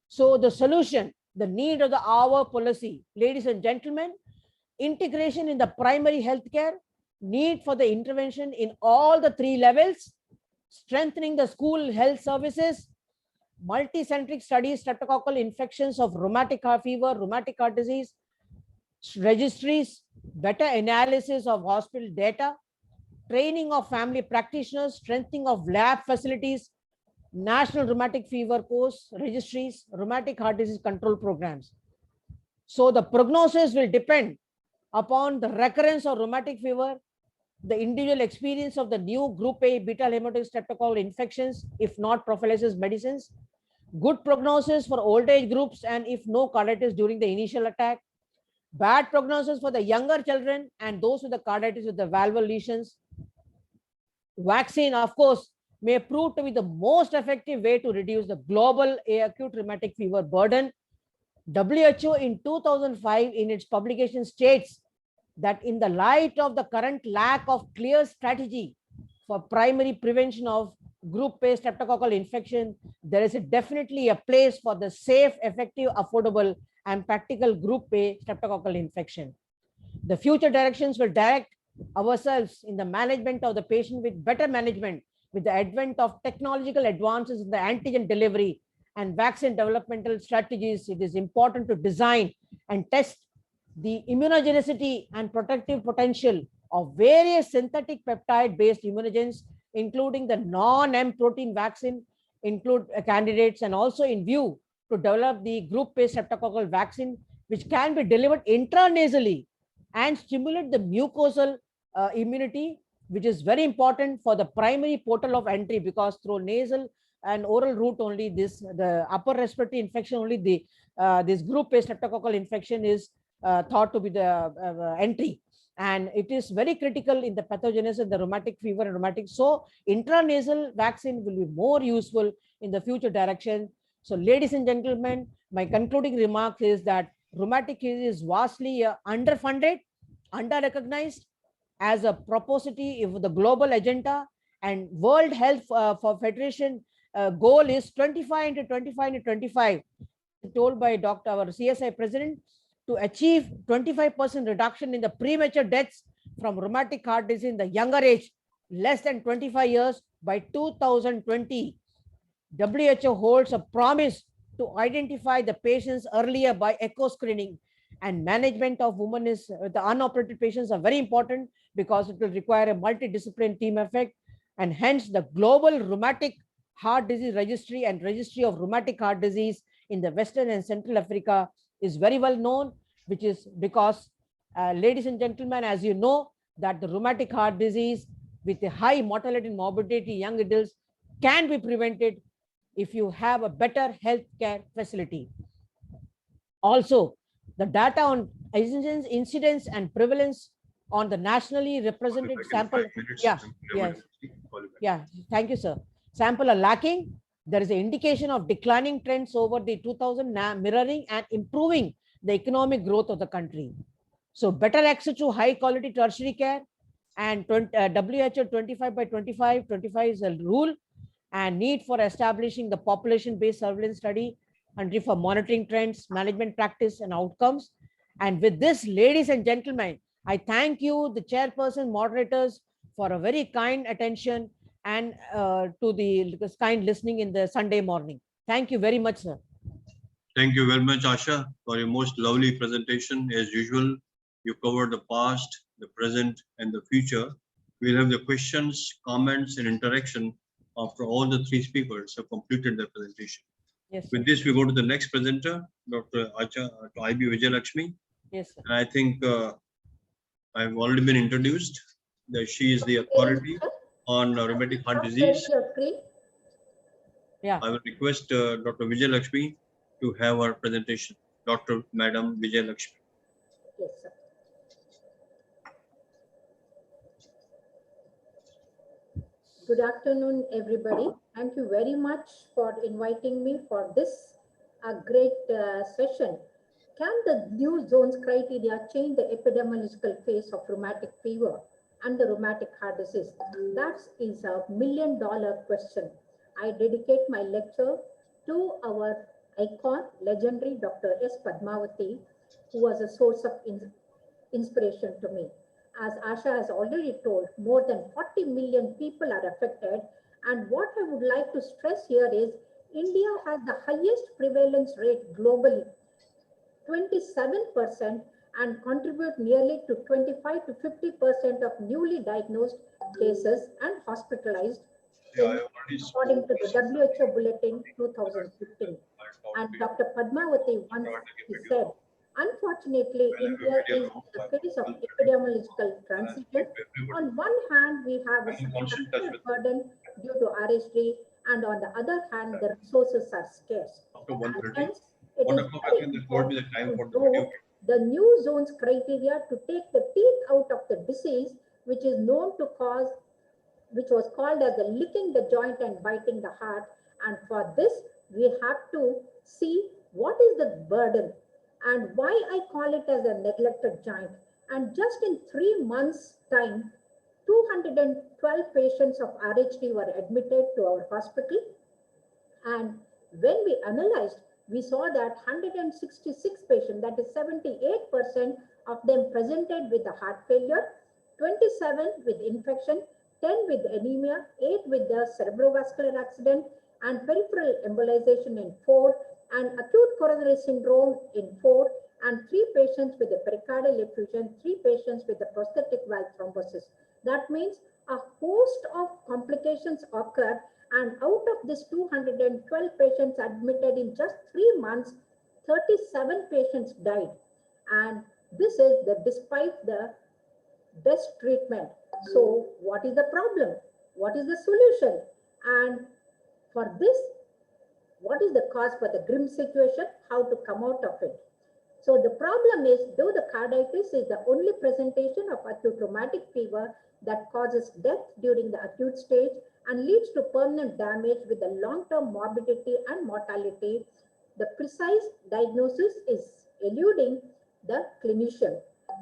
So the solution, the need of the hour policy, ladies and gentlemen, integration in the primary healthcare, need for the intervention in all the 3 levels, strengthening the school health services, multicentric studies, streptococcal infections of rheumatic heart fever, rheumatic heart disease, registries, better analysis of hospital data, training of family practitioners, strengthening of lab facilities, national rheumatic fever course, registries, rheumatic heart disease control programs. So the prognosis will depend upon the recurrence of rheumatic fever, the individual experience of the new group A beta hemolytic streptococcal infections, if not prophylaxis medicines, good prognosis for old age groups, and if no carditis during the initial attack, bad prognosis for the younger children and those with the carditis with the valvular lesions. Vaccine, of course, may prove to be the most effective way to reduce the global acute rheumatic fever burden. WHO in 2005 in its publication states that in the light of the current lack of clear strategy for primary prevention of group A streptococcal infection, there is definitely a place for the safe, effective, affordable, and practical group A streptococcal infection. The future directions will direct ourselves in the management of the patient with better management, with the advent of technological advances in the antigen delivery and vaccine developmental strategies. It is important to design and test the immunogenicity and protective potential of various synthetic peptide-based immunogens, including the non-M protein vaccine, include candidates, and also in view to develop the group-based streptococcal vaccine, which can be delivered intranasally and stimulate the mucosal immunity, which is very important for the primary portal of entry, because through nasal and oral route only the upper respiratory infection only this group-based streptococcal infection is thought to be the entry, and it is very critical in the pathogenesis of the rheumatic fever and rheumatic. So intranasal vaccine will be more useful in the future direction. So ladies and gentlemen, my concluding remark is that rheumatic is vastly underfunded, under-recognized as a proposity of the global agenda, and World Health for Federation goal is 25 into 25 into 25, told by Dr. our CSI president, to achieve 25% reduction in the premature deaths from rheumatic heart disease in the younger age, less than 25 years by 2020. WHO holds a promise to identify the patients earlier by echo screening, and management of women is the unoperated patients are very important because it will require a multidisciplinary team effect, and hence the global rheumatic heart disease registry and registry of rheumatic heart disease in the Western and Central Africa is very well known, which is because, ladies and gentlemen, as you know, that the rheumatic heart disease with a high mortality and morbidity young adults can be prevented if you have a better healthcare facility. Also, the data on incidence and prevalence on the nationally represented sample. Yeah, yes. Yeah, thank you, sir. Sample are lacking. There is an indication of declining trends over the 2000, mirroring and improving the economic growth of the country. So better access to high quality tertiary care, and WHO 25 by 25 is a rule, and need for establishing the population based surveillance study and for monitoring trends, management practice and outcomes. And with this, ladies and gentlemen, I thank you, the chairperson, moderators, for a very kind attention and to the kind listening in the Sunday morning. Thank you very much, sir. Thank you very much, Asha, for your most lovely presentation. As usual, you covered the past, the present, and the future. We'll have the questions, comments, and interaction after all the three speakers have completed their presentation. Yes, sir. With this, we go to the next presenter, Dr. IB Vijayalakshmi. Yes, sir. And I think I've already been introduced that she is the authority on rheumatic heart disease. Yeah. I will request Dr. Vijayalakshmi to have her presentation. Dr. Madam Vijayalakshmi. Yes, sir. Good afternoon, everybody. Thank you very much for inviting me for this great session. Can the new zones criteria change the epidemiological face of rheumatic fever and the rheumatic heart disease? That is a million-dollar question. I dedicate my lecture to our icon, legendary Dr. S. Padmavati, who was a source of inspiration to me. As Asha has already told, more than 40 million people are affected. And what I would like to stress here is India has the highest prevalence rate globally, 27%, and contribute nearly to 25 to 50% of newly diagnosed cases and hospitalized, according to the WHO Bulletin 2015. And Dr. Padmavati once said, unfortunately, India is in the phase of epidemiological transition. On one hand, we have a substantial burden due to RHD, and on the other hand, the resources are scarce. And hence, it is very important to know the new zones criteria to take the teeth out of the disease, which is known to cause, which was called as the licking the joint and biting the heart. And for this, we have to see what is the burden and why I call it as a neglected joint. And just in 3 months' time, 212 patients of RHD were admitted to our hospital. And when we analyzed, we saw that 166 patients, that is 78% of them presented with a heart failure, 27 with infection, 10 with anemia, 8 with the cerebrovascular accident and peripheral embolization in 4, and acute coronary syndrome in 4, and 3 patients with a pericardial effusion, 3 patients with a prosthetic valve thrombosis. That means a host of complications occurred, and out of this 212 patients admitted in just 3 months, 37 patients died. And this is despite the best treatment. So what is the problem? What is the solution? And for this, what is the cause for the grim situation? How to come out of it? So the problem is, though the carditis is the only presentation of acute rheumatic fever that causes death during the acute stage and leads to permanent damage with the long-term morbidity and mortality, the precise diagnosis is eluding the clinician.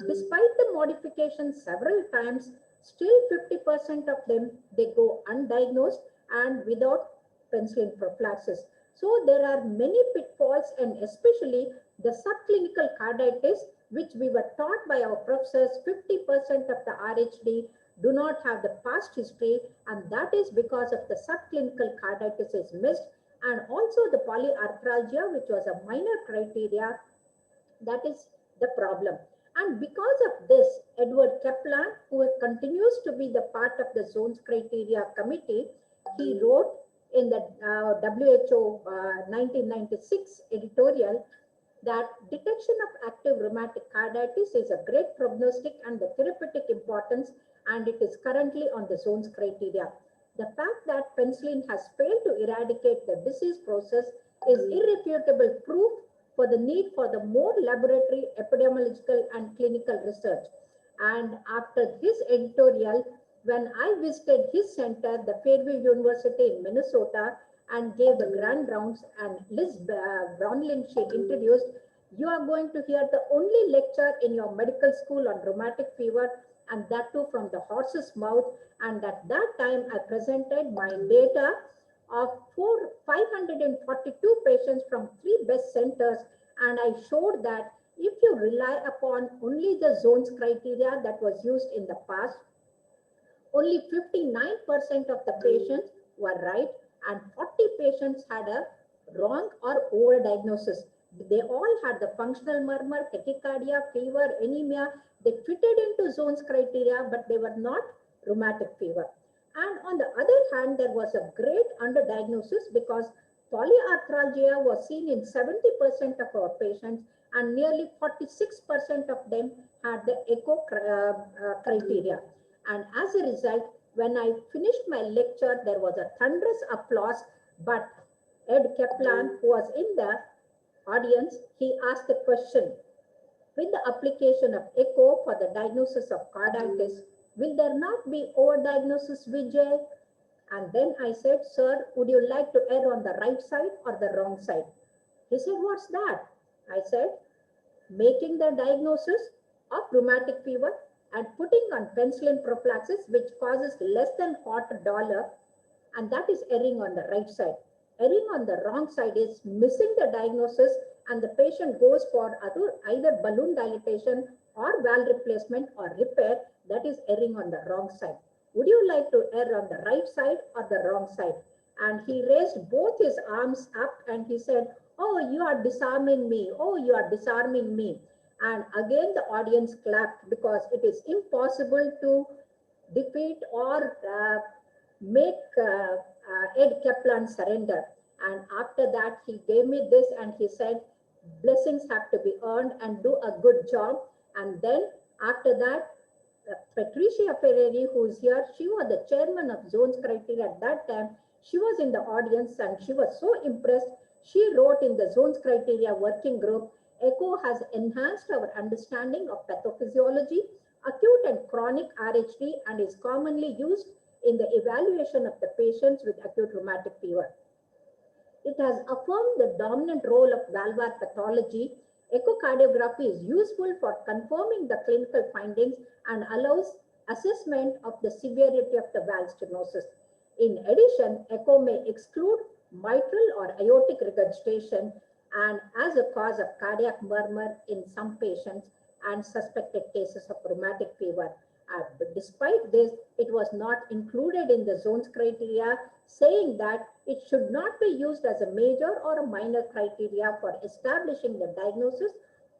Despite the modifications several times, still 50% of them, they go undiagnosed and without penicillin prophylaxis. So there are many pitfalls, and especially the subclinical carditis, which we were taught by our professors, 50% of the RHD do not have the past history, and that is because of the subclinical carditis is missed, and also the polyarthralgia, which was a minor criteria, that is the problem. And because of this, Edward Kaplan, who continues to be the part of the zones criteria committee, he wrote in the WHO 1996 editorial that detection of active rheumatic carditis is a great prognostic and the therapeutic importance, and it is currently on the zones criteria. The fact that penicillin has failed to eradicate the disease process is irrefutable proof for the need for the more laboratory, epidemiological, and clinical research. And after his editorial, when I visited his center, the Fairview University in Minnesota, and gave the grand rounds, and Liz Brownlin, she introduced, you are going to hear the only lecture in your medical school on rheumatic fever, and that too from the horse's mouth. And at that time, I presented my data of 542 patients from 3 best centers, and I showed that if you rely upon only the zones criteria that was used in the past, only 59% of the patients were right, and 40 patients had a wrong or overdiagnosis. They all had the functional murmur, tachycardia, fever, anemia. They fitted into zones criteria, but they were not rheumatic fever. And on the other hand, there was a great underdiagnosis because polyarthralgia was seen in 70% of our patients, and nearly 46% of them had the echo criteria. And as a result, when I finished my lecture, there was a thunderous applause, but Ed Kaplan, who was in the audience, he asked the question, with the application of echo for the diagnosis of carditis, will there not be overdiagnosis, Vijay? And then I said, sir, would you like to err on the right side or the wrong side? He said, what's that? I said, making the diagnosis of rheumatic fever and putting on penicillin prophylaxis, which causes less than $2, and that is erring on the right side. Erring on the wrong side is missing the diagnosis, and the patient goes for either balloon dilatation or valve replacement or repair. That is erring on the wrong side. Would you like to err on the right side or the wrong side? And he raised both his arms up and he said, oh, you are disarming me. Oh, you are disarming me. And again, the audience clapped, because it is impossible to defeat or make Ed Kaplan surrender. And after that, he gave me this and he said, blessings have to be earned and do a good job. And then after that, Patricia Ferreri, who is here, she was the chairman of zones criteria at that time. She was in the audience and she was so impressed. She wrote in the zones criteria working group, ECHO has enhanced our understanding of pathophysiology, acute and chronic RHD, and is commonly used in the evaluation of the patients with acute rheumatic fever. It has affirmed the dominant role of valvular pathology. Echocardiography is useful for confirming the clinical findings and allows assessment of the severity of the valve stenosis. In addition, echo may exclude mitral or aortic regurgitation and as a cause of cardiac murmur in some patients and suspected cases of rheumatic fever. But despite this, it was not included in the zones criteria, saying that it should not be used as a major or a minor criteria for establishing the diagnosis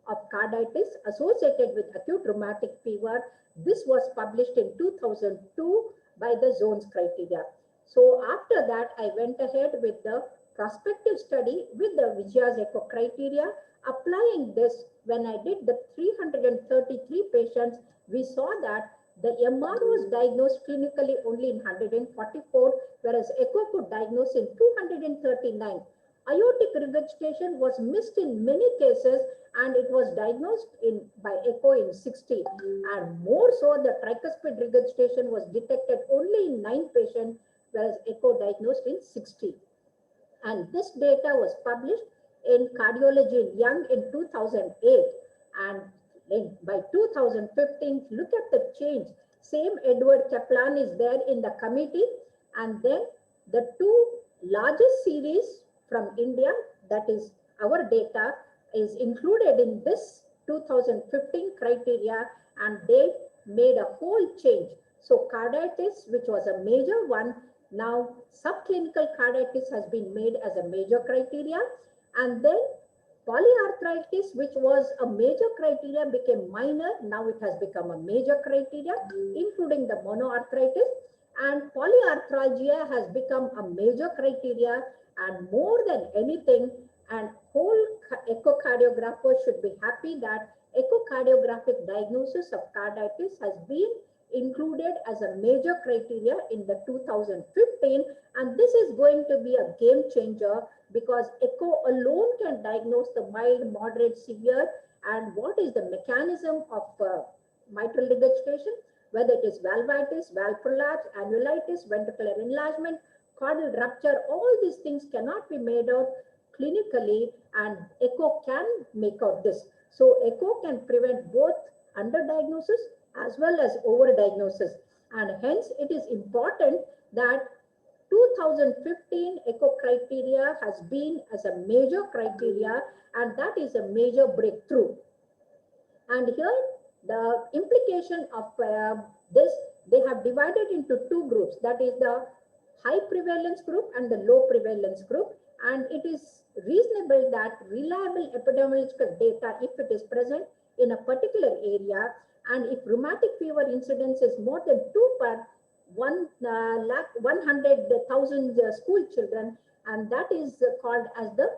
of carditis associated with acute rheumatic fever. This was published in 2002 by the zones criteria. So after that, I went ahead with the prospective study with the Vijaya's echo criteria. Applying this, when I did the 333 patients, we saw that the MR was diagnosed clinically only in 144, whereas echo could diagnose in 239. Aortic regurgitation was missed in many cases, and it was diagnosed by echo in 60. And more so, the tricuspid regurgitation was detected only in 9 patients, whereas echo diagnosed in 60. And this data was published in Cardiology Young in 2008. And by 2015, look at the change. Same Edward Kaplan is there in the committee. And then the 2 largest series from India, that is our data, is included in this 2015 criteria, and they made a whole change. So carditis, which was a major one, now subclinical carditis has been made as a major criteria, and then polyarthritis, which was a major criteria, became minor. Now it has become a major criteria, including the monoarthritis. And polyarthralgia has become a major criteria, and more than anything, and whole echocardiographer should be happy that echocardiographic diagnosis of carditis has been included as a major criteria in the 2015, and this is going to be a game changer because echo alone can diagnose the mild, moderate, severe, and what is the mechanism of mitral regurgitation, whether it is valvitis, valve prolapse, annulitis, ventricular enlargement, caudal rupture. All these things cannot be made out clinically, and echo can make out this. So echo can prevent both underdiagnosis as well as overdiagnosis, and hence it is important that 2015 echo criteria has been as a major criteria, and that is a major breakthrough. And here the implication of this, they have divided into two groups, that is the high prevalence group and the low prevalence group. And it is reasonable that reliable epidemiological data, if it is present in a particular area, and if rheumatic fever incidence is more than 2 per 100,000 school children, and that is called as the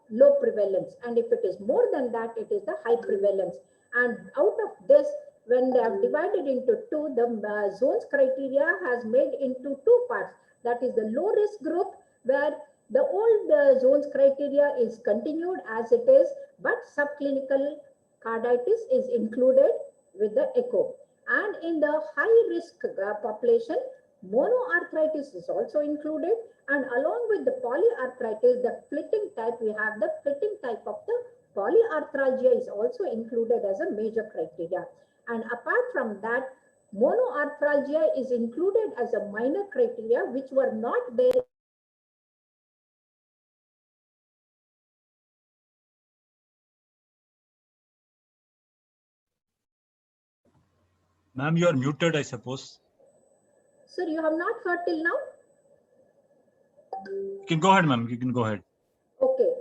low prevalence. And if it is more than that, it is the high prevalence. And out of this, when they have divided into two, the zones criteria has made into two parts. That is the low risk group, where the old zones criteria is continued as it is, but subclinical carditis is included with the echo. And in the high risk population, monoarthritis is also included, and along with the polyarthritis, the flitting type, we have the flitting type of the polyarthralgia is also included as a major criteria. And apart from that, monoarthralgia is included as a minor criteria, which were not there. Ma'am, you are muted, I suppose. Sir, you have not heard till now? You can go ahead, ma'am. You can go ahead. Okay.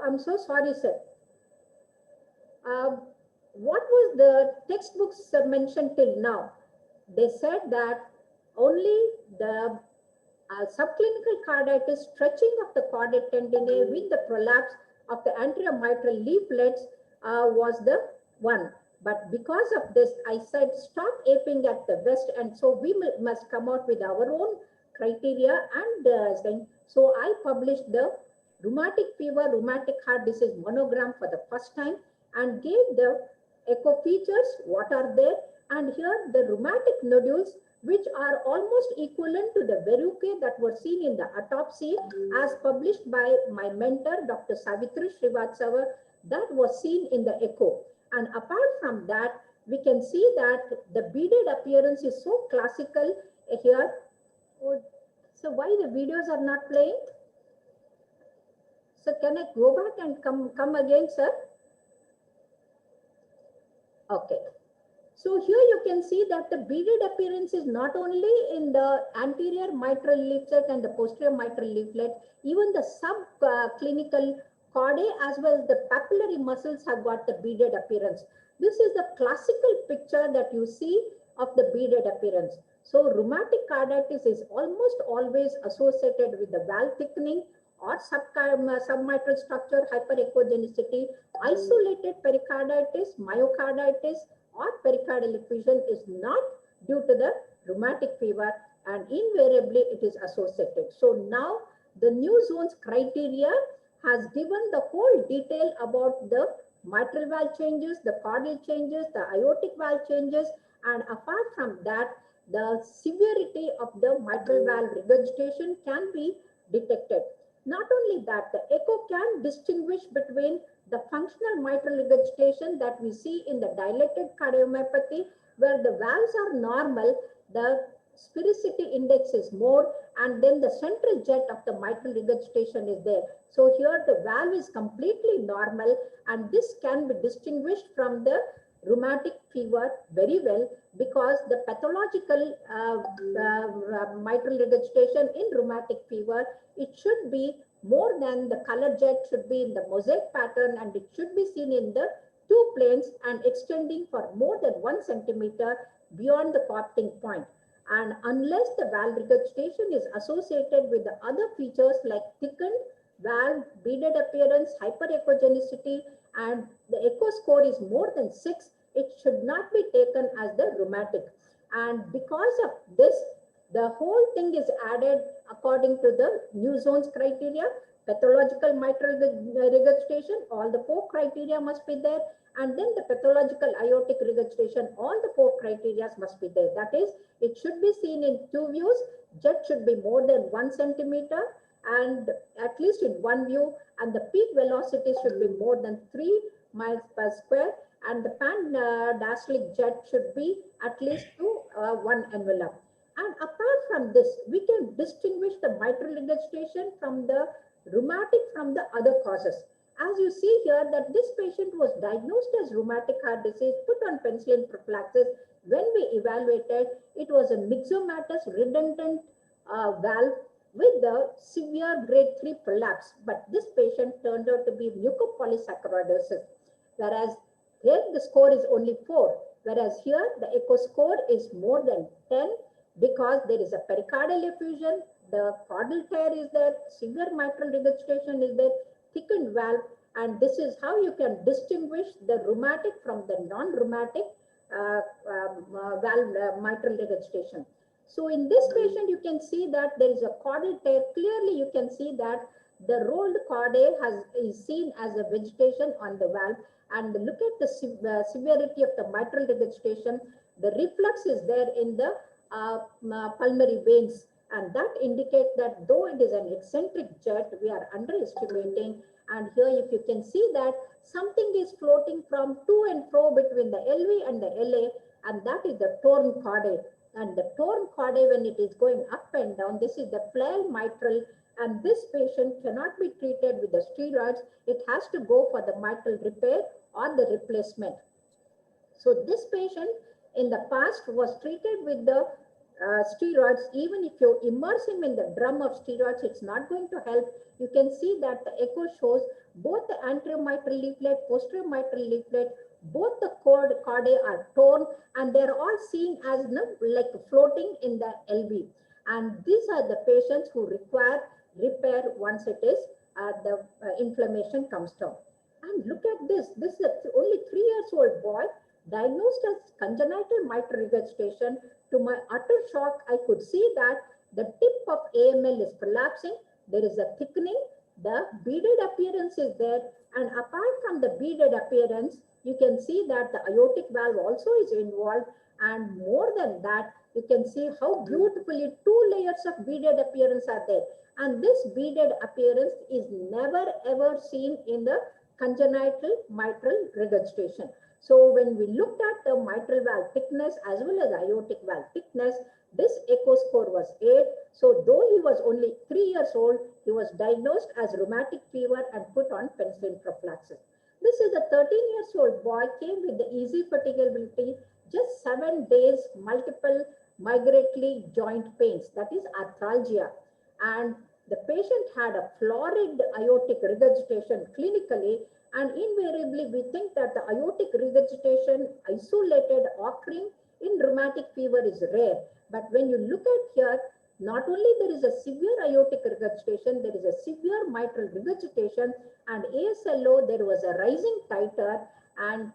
I'm so sorry, sir. What was the textbooks mentioned till now? They said that only the subclinical carditis, stretching of the caudate tendinae with the prolapse of the anterior mitral leaflets was the one. But because of this, I said stop aping at the West, and so we must come out with our own criteria. And so I published the rheumatic fever, rheumatic heart disease monogram for the first time, and gave the echo features, what are there, and here the rheumatic nodules, which are almost equivalent to the verrucae that were seen in the autopsy as published by my mentor, Dr. Savitri Srivastava, that was seen in the echo. And apart from that, we can see that the beaded appearance is so classical here. So why the videos are not playing? So can I go back and come again, sir? Okay. So here you can see that the beaded appearance is not only in the anterior mitral leaflet and the posterior mitral leaflet, even the subclinical chordae as well as the papillary muscles have got the beaded appearance. This is the classical picture that you see of the beaded appearance. So rheumatic carditis is almost always associated with the valve thickening or submitral structure hyperechogenicity. Isolated pericarditis, myocarditis, or pericardial effusion is not due to the rheumatic fever, and invariably it is associated. So now the new zones criteria has given the whole detail about the mitral valve changes, the caudal changes, the aortic valve changes, and apart from that, the severity of the mitral valve regurgitation can be detected. Not only that, the echo can distinguish between the functional mitral regurgitation that we see in the dilated cardiomyopathy, where the valves are normal, the sphericity index is more, and then the central jet of the mitral regurgitation is there. So here the valve is completely normal, and this can be distinguished from the rheumatic fever very well, because the pathological mitral regurgitation in rheumatic fever, it should be more than the color jet, should be in the mosaic pattern, and it should be seen in the two planes and extending for more than 1 centimeter beyond the copting point. And unless the valve regurgitation is associated with the other features like thickened valve, beaded appearance, hyperechogenicity, and the echo score is more than 6, it should not be taken as the rheumatic. And because of this, the whole thing is added according to the new zones criteria, pathological mitral regurgitation, all the 4 criteria must be there. And then the pathological aortic regurgitation, all the 4 criteria must be there. That is, it should be seen in 2 views. Jet should be more than 1 centimeter and at least in 1 view, and the peak velocity should be more than 3 miles per square, and the pan-diastolic jet should be at least to 1 envelope. And apart from this, we can distinguish the mitral regurgitation from the rheumatic from the other causes. As you see here that this patient was diagnosed as rheumatic heart disease, put on penicillin prophylaxis. When we evaluated, it was a myxomatous redundant valve with the severe grade 3 prolapse. But this patient turned out to be mucopolysaccharidosis, whereas here the score is only 4, whereas here the echo score is more than 10 because there is a pericardial effusion, the caudal tear is there, severe mitral regurgitation is there, thickened valve, and this is how you can distinguish the rheumatic from the non-rheumatic valve mitral regurgitation. So in this patient, you can see that there is a caudal tear. Clearly, you can see that the rolled chordae is seen as a vegetation on the valve. And look at the severity of the mitral regurgitation. The reflux is there in the pulmonary veins. And that indicates that though it is an eccentric jet, we are underestimating. And here, if you can see that something is floating from to and fro between the LV and the LA, and that is the torn chordae. And the torn chordae, when it is going up and down, this is the flail mitral, and this patient cannot be treated with the steroids. It has to go for the mitral repair or the replacement. So this patient in the past was treated with the steroids. Even if you immerse him in the drum of steroids, it's not going to help. You can see that the echo shows both the anterior mitral leaflet, posterior mitral leaflet, both the chordae are torn, and they're all seen as like floating in the LV. And these are the patients who require repair once it is the inflammation comes down. And look at this. This is only 3 years old boy diagnosed as congenital mitral regurgitation. To my utter shock, I could see that the tip of AML is collapsing. There is a thickening. The beaded appearance is there. And apart from the beaded appearance, you can see that the aortic valve also is involved. And more than that, you can see how beautifully 2 layers of beaded appearance are there. And this beaded appearance is never ever seen in the congenital mitral regurgitation. So when we looked at the mitral valve thickness as well as aortic valve thickness, this echo score was 8. So though he was only 3 years old, he was diagnosed as rheumatic fever and put on penicillin prophylaxis. This is a 13-year-old boy, came with the easy fatigability, just 7 days, multiple migratory joint pains, that is arthralgia. And the patient had a florid aortic regurgitation clinically, and invariably we think that the aortic regurgitation isolated occurring in rheumatic fever is rare. But when you look at here, not only there is a severe aortic regurgitation, there is a severe mitral regurgitation, and ASLO, there was a rising titer, and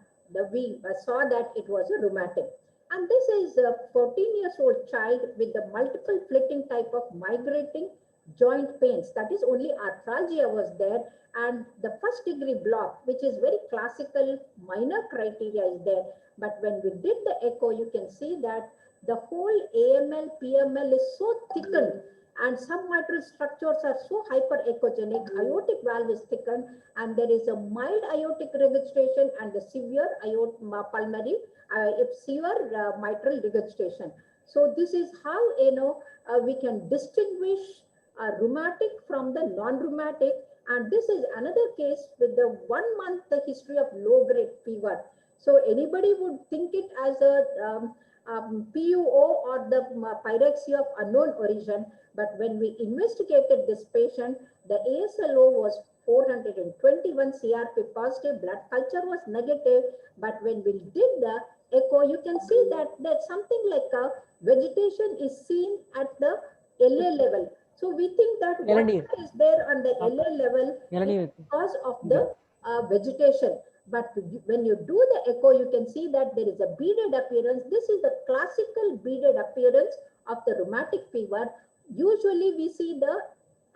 we saw that it was a rheumatic. And this is a 14-year-old child with the multiple flitting type of migrating joint pains. That is, only arthralgia was there, and the first degree block, which is very classical minor criteria, is there. But when we did the echo, you can see that the whole AML, PML is so thickened, and submitral structures are so hyperechogenic, aortic valve is thickened, and there is a mild aortic regurgitation and the severe pulmonary, severe mitral regurgitation. So this is how we can distinguish rheumatic from the non-rheumatic. And this is another case with the 1 month history of low-grade fever. So anybody would think it as a PUO or the pyrexia of unknown origin. But when we investigated this patient, the ASLO was 421, CRP positive, blood culture was negative. But when we did the echo, you can see that there's something like a vegetation is seen at the LA level. So we think that what Elanir. is there on the LA level Elanir. is because of the vegetation. But when you do the echo, you can see that there is a beaded appearance. This is the classical beaded appearance of the rheumatic fever. Usually we see the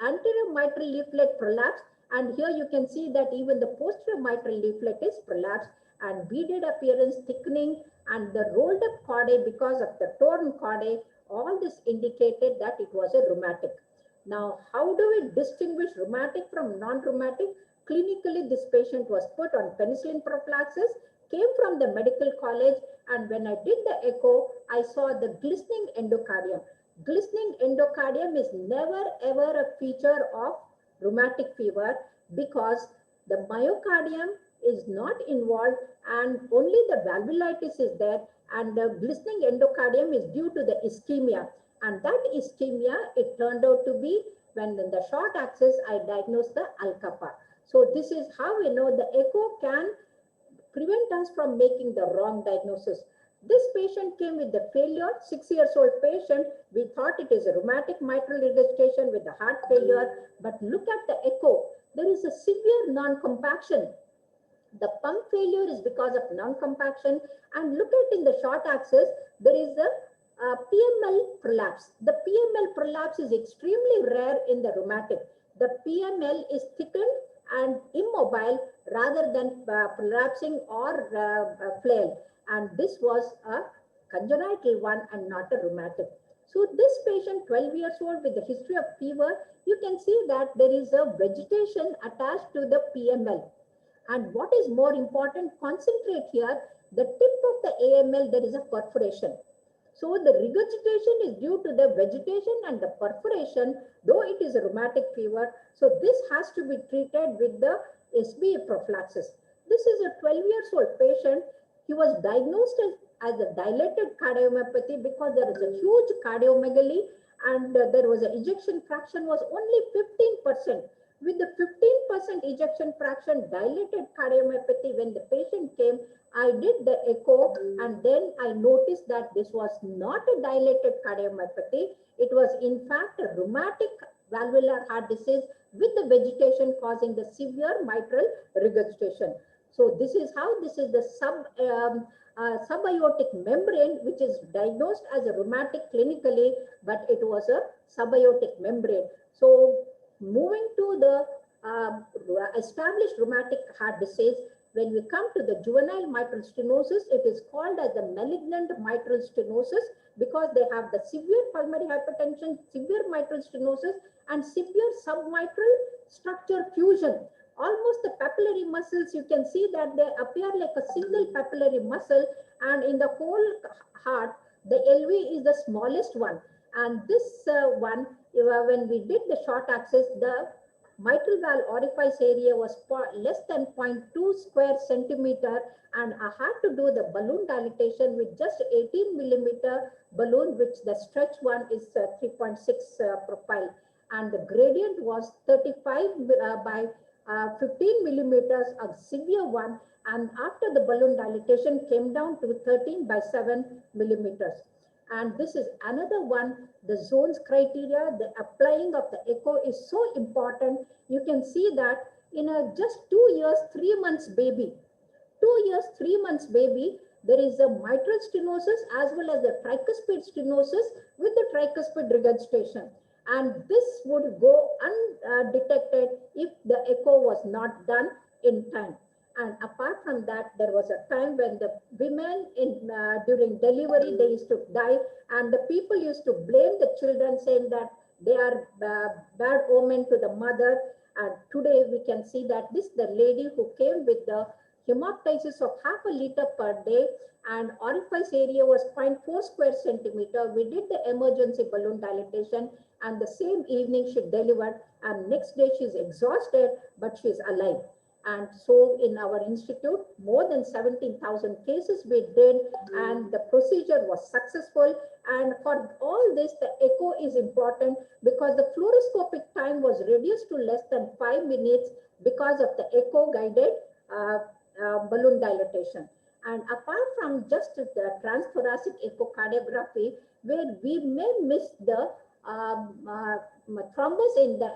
anterior mitral leaflet prolapse, and here you can see that even the posterior mitral leaflet is prolapsed, and beaded appearance, thickening, and the rolled up chordae because of the torn chordae. All this indicated that it was a rheumatic. Now, how do we distinguish rheumatic from non-rheumatic? Clinically, this patient was put on penicillin prophylaxis, came from the medical college, and when I did the echo, I saw the glistening endocardium. Glistening endocardium is never ever a feature of rheumatic fever because the myocardium is not involved and only the valvulitis is there, and the glistening endocardium is due to the ischemia. And that ischemia, it turned out to be when in the short axis, I diagnosed the Al-Kappa. So this is how we know the echo can prevent us from making the wrong diagnosis. This patient came with the failure, 6 years old patient. We thought it is a rheumatic mitral regurgitation with the heart failure, but look at the echo. There is a severe non-compaction. The pump failure is because of non-compaction, and look at in the short axis, there is a PML prolapse. The PML prolapse is extremely rare in the rheumatic. The PML is thickened and immobile rather than prolapsing or flail. And this was a congenital one and not a rheumatic. So this patient, 12 years old with the history of fever, you can see that there is a vegetation attached to the PML. And what is more important, concentrate here, the tip of the AML, there is a perforation. So the regurgitation is due to the vegetation and the perforation, though it is a rheumatic fever. So this has to be treated with the SBA prophylaxis. This is a 12 years old patient. He was diagnosed as a dilated cardiomyopathy because there is a huge cardiomegaly, and there was an ejection fraction was only 15%. With the 15% ejection fraction, dilated cardiomyopathy, when the patient came, I did the echo, and then I noticed that this was not a dilated cardiomyopathy. It was in fact a rheumatic valvular heart disease with the vegetation causing the severe mitral regurgitation. So this is how, this is the subaortic membrane, which is diagnosed as a rheumatic clinically, but it was a subaortic membrane. So moving to the established rheumatic heart disease, when we come to the juvenile mitral stenosis, it is called as the malignant mitral stenosis because they have the severe pulmonary hypertension, severe mitral stenosis, and severe submitral structure fusion. Almost the papillary muscles, you can see that they appear like a single papillary muscle, and in the whole heart, the LV is the smallest one. And this one, when we did the short axis, the mitral valve orifice area was less than 0.2 square centimeter, and I had to do the balloon dilatation with just 18 millimeter balloon, which the stretch one is 3.6 profile, and the gradient was 35 by 15 millimeters of severe one, and after the balloon dilatation came down to 13 by 7 millimeters. And this is another one, the zones criteria, the applying of the echo is so important. You can see that in a just 2 years, 3 months baby, 2 years, 3 months baby, there is a mitral stenosis as well as the tricuspid stenosis with the tricuspid regurgitation. And this would go undetected if the echo was not done in time. And apart from that, there was a time when the women during delivery, they used to die, and the people used to blame the children, saying that they are bad omen to the mother. And today we can see that this the lady who came with the hemoptysis of half a liter per day, and orifice area was 0.4 square centimeter. We did the emergency balloon dilatation, and the same evening she delivered, and next day she's exhausted, but she's alive. And so in our institute, more than 17,000 cases we did, and the procedure was successful. And for all this, the echo is important because the fluoroscopic time was reduced to less than 5 minutes because of the echo guided balloon dilatation. And apart from just the transthoracic echocardiography, where we may miss the thrombus in the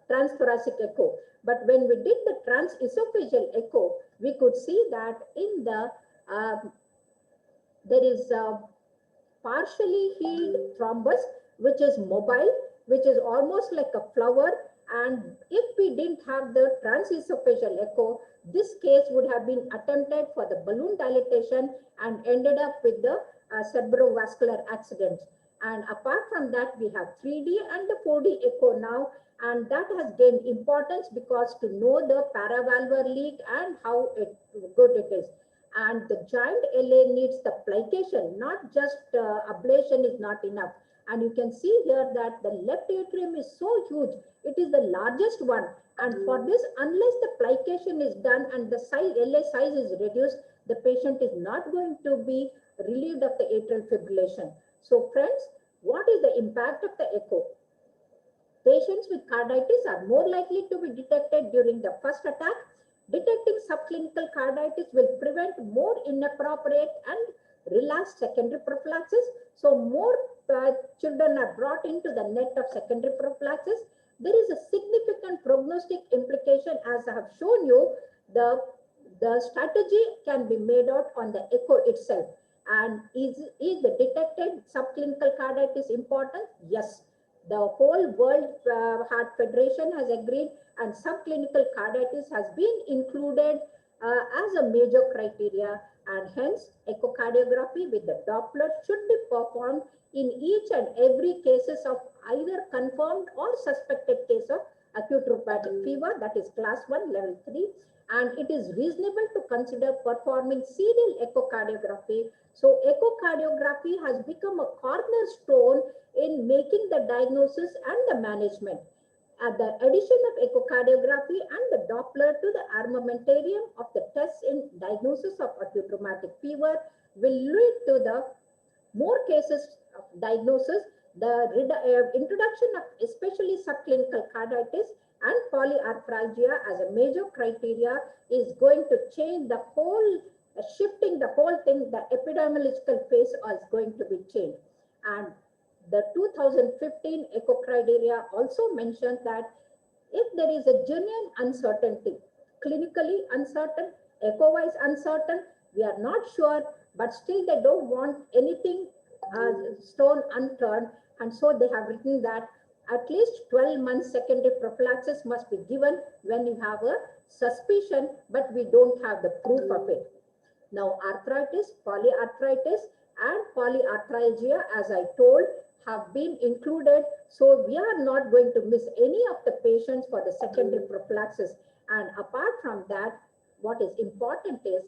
transthoracic echo. But when we did the transesophageal echo, we could see that in the there is a partially healed thrombus, which is mobile, which is almost like a flower. And if we didn't have the transesophageal echo, this case would have been attempted for the balloon dilatation and ended up with the cerebrovascular accident. And apart from that, we have 3D and the 4D echo now, and that has gained importance because to know the paravalvular leak and how good it is. And the giant LA needs the plication, not just ablation is not enough. And you can see here that the left atrium is so huge. It is the largest one. And for this, unless the plication is done and the size, LA size is reduced, the patient is not going to be relieved of the atrial fibrillation. So friends, what is the impact of the echo? Patients with carditis are more likely to be detected during the first attack. Detecting subclinical carditis will prevent more inappropriate and relapsed secondary prophylaxis. So more children are brought into the net of secondary prophylaxis. There is a significant prognostic implication, as I have shown you. The strategy can be made out on the echo itself. And is the detected subclinical carditis important? Yes. The whole World Heart Federation has agreed, and subclinical carditis has been included as a major criteria, and hence echocardiography with the Doppler should be performed in each and every cases of either confirmed or suspected case of acute rheumatic fever, that is class 1, level 3, and it is reasonable to consider performing serial echocardiography. So echocardiography has become a cornerstone in making the diagnosis and the management. The addition of echocardiography and the Doppler to the armamentarium of the tests in diagnosis of acute rheumatic fever will lead to the more cases of diagnosis. The introduction of especially subclinical carditis and polyarthralgia as a major criteria is going to change the whole, shifting the whole thing. The epidemiological face is going to be changed. And the 2015 echo criteria also mentioned that if there is a genuine uncertainty, clinically uncertain, echo-wise uncertain, we are not sure, but still they don't want anything stone unturned. And so they have written that at least 12 months secondary prophylaxis must be given when you have a suspicion, but we don't have the proof of it. Now, arthritis, polyarthritis, and polyarthralgia, as I told, have been included. So we are not going to miss any of the patients for the secondary prophylaxis. And apart from that, what is important is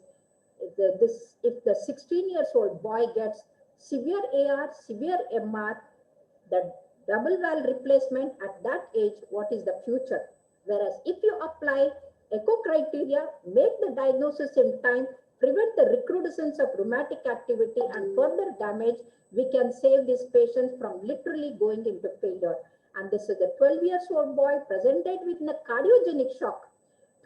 if the 16-year-old boy gets severe AR, severe MR, the double valve replacement at that age, what is the future? Whereas if you apply echo criteria, make the diagnosis in time, prevent the recrudescence of rheumatic activity and further damage, we can save these patients from literally going into failure. And this is a 12-year-old boy presented with a cardiogenic shock.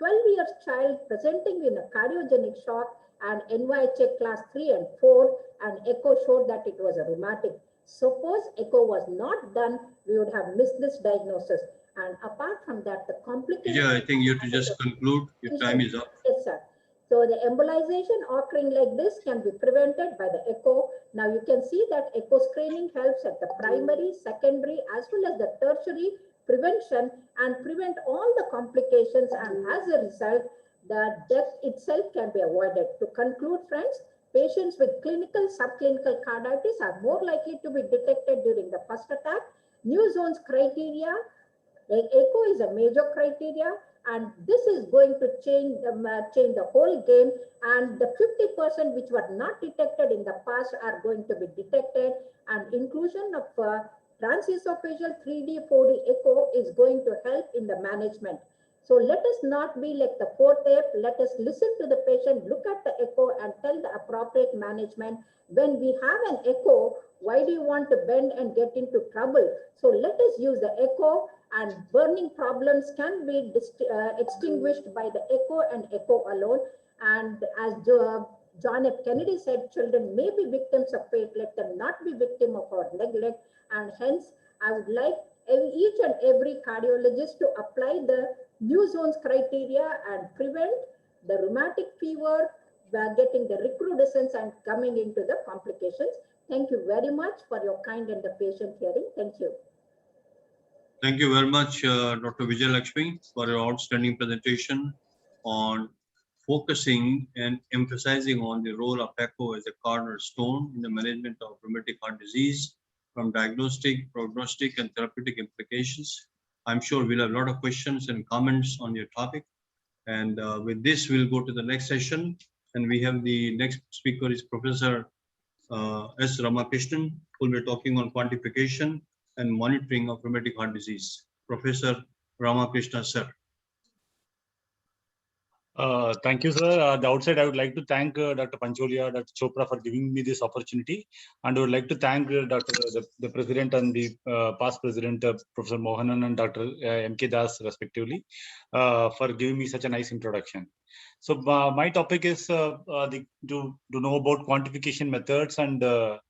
12-year child presenting with a cardiogenic shock and NYHA class 3 and 4, and echo showed that it was a rheumatic. Suppose echo was not done, we would have missed this diagnosis. And apart from that, the complication. Yeah, I think you have to just conclude. Your time is up. Yes, sir. So the embolization occurring like this can be prevented by the echo. Now you can see that echo screening helps at the primary, secondary, as well as the tertiary prevention and prevent all the complications. And as a result, the death itself can be avoided. To conclude, friends, patients with clinical, subclinical carditis are more likely to be detected during the first attack. New zones criteria, like echo is a major criteria, and this is going to change the whole game. And the 50% which were not detected in the past are going to be detected, and inclusion of transesophageal 3D, 4D echo is going to help in the management. So let us not be like the fourth ape. Let us listen to the patient, look at the echo and tell the appropriate management. When we have an echo, why do you want to bend and get into trouble? So let us use the echo and burning problems can be extinguished by the echo and echo alone. And as John F. Kennedy said, children may be victims of fate, let them not be victim of our neglect. And hence, I would like each and every cardiologist to apply the new zones criteria and prevent the rheumatic fever, getting the recrudescence and coming into the complications. Thank you very much for your kind and the patient hearing. Thank you. Thank you very much, Dr. Vijay Lakshmi, for your outstanding presentation on focusing and emphasizing on the role of echo as a cornerstone in the management of rheumatic heart disease, from diagnostic, prognostic, and therapeutic implications. I'm sure we'll have a lot of questions and comments on your topic. And with this, we'll go to the next session. And we have the next speaker is Professor S. Ramakrishnan, who will be talking on quantification and monitoring of rheumatic heart disease. Professor Ramakrishnan, sir. Thank you, sir. At the outset, I would like to thank Dr. Pancholia, Dr. Chopra for giving me this opportunity. And I would like to thank the President and the past President, Professor Mohanan and Dr. M.K. Das, respectively, for giving me such a nice introduction. So my topic is to know about quantification methods and that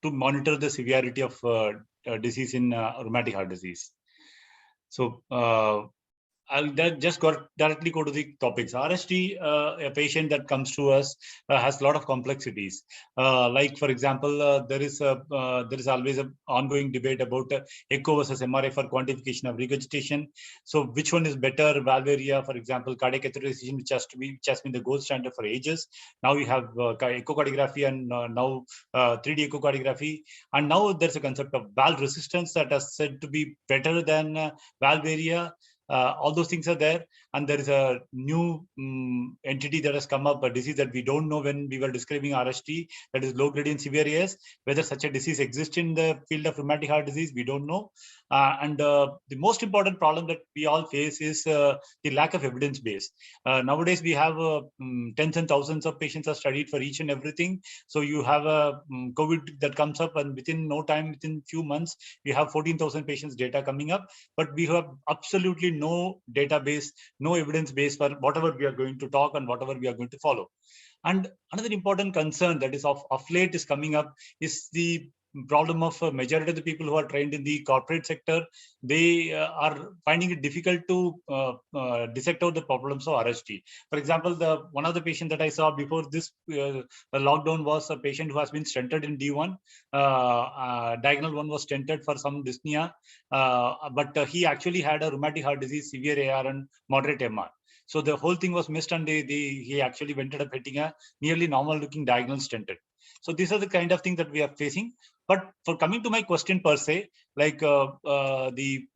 to monitor the severity of disease in rheumatic heart disease. So I'll just directly go to the topics. RSD, a patient that comes to us has a lot of complexities. Like, for example, there is always an ongoing debate about echo versus MRI for quantification of regurgitation. So which one is better? Valve area, for example, cardiac catheterization, which has been the gold standard for ages. Now we have echocardiography and now 3D echocardiography. And now there's a concept of valve resistance that is said to be better than valve area. All those things are there, and there is a new entity that has come up, a disease that we don't know when we were describing RST, that is low gradient severe AS. Whether such a disease exists in the field of rheumatic heart disease, we don't know. And the most important problem that we all face is the lack of evidence base. Nowadays, we have tens and thousands of patients are studied for each and everything. So you have a COVID that comes up, and within no time, within few months, we have 14,000 patients data coming up, but we have absolutely no database, no evidence base for whatever we are going to talk and whatever we are going to follow. And another important concern that is of late is coming up is the problem of a majority of the people who are trained in the corporate sector. They are finding it difficult to dissect out the problems of RST. For example, one of the patients that I saw before this lockdown was a patient who has been stented in D1. Diagonal one was stented for some dyspnea, but he actually had a rheumatic heart disease, severe AR and moderate MR. So the whole thing was missed, and he actually ended up hitting a nearly normal looking diagonal stented. So these are the kind of things that we are facing. But for coming to my question per se, like how do you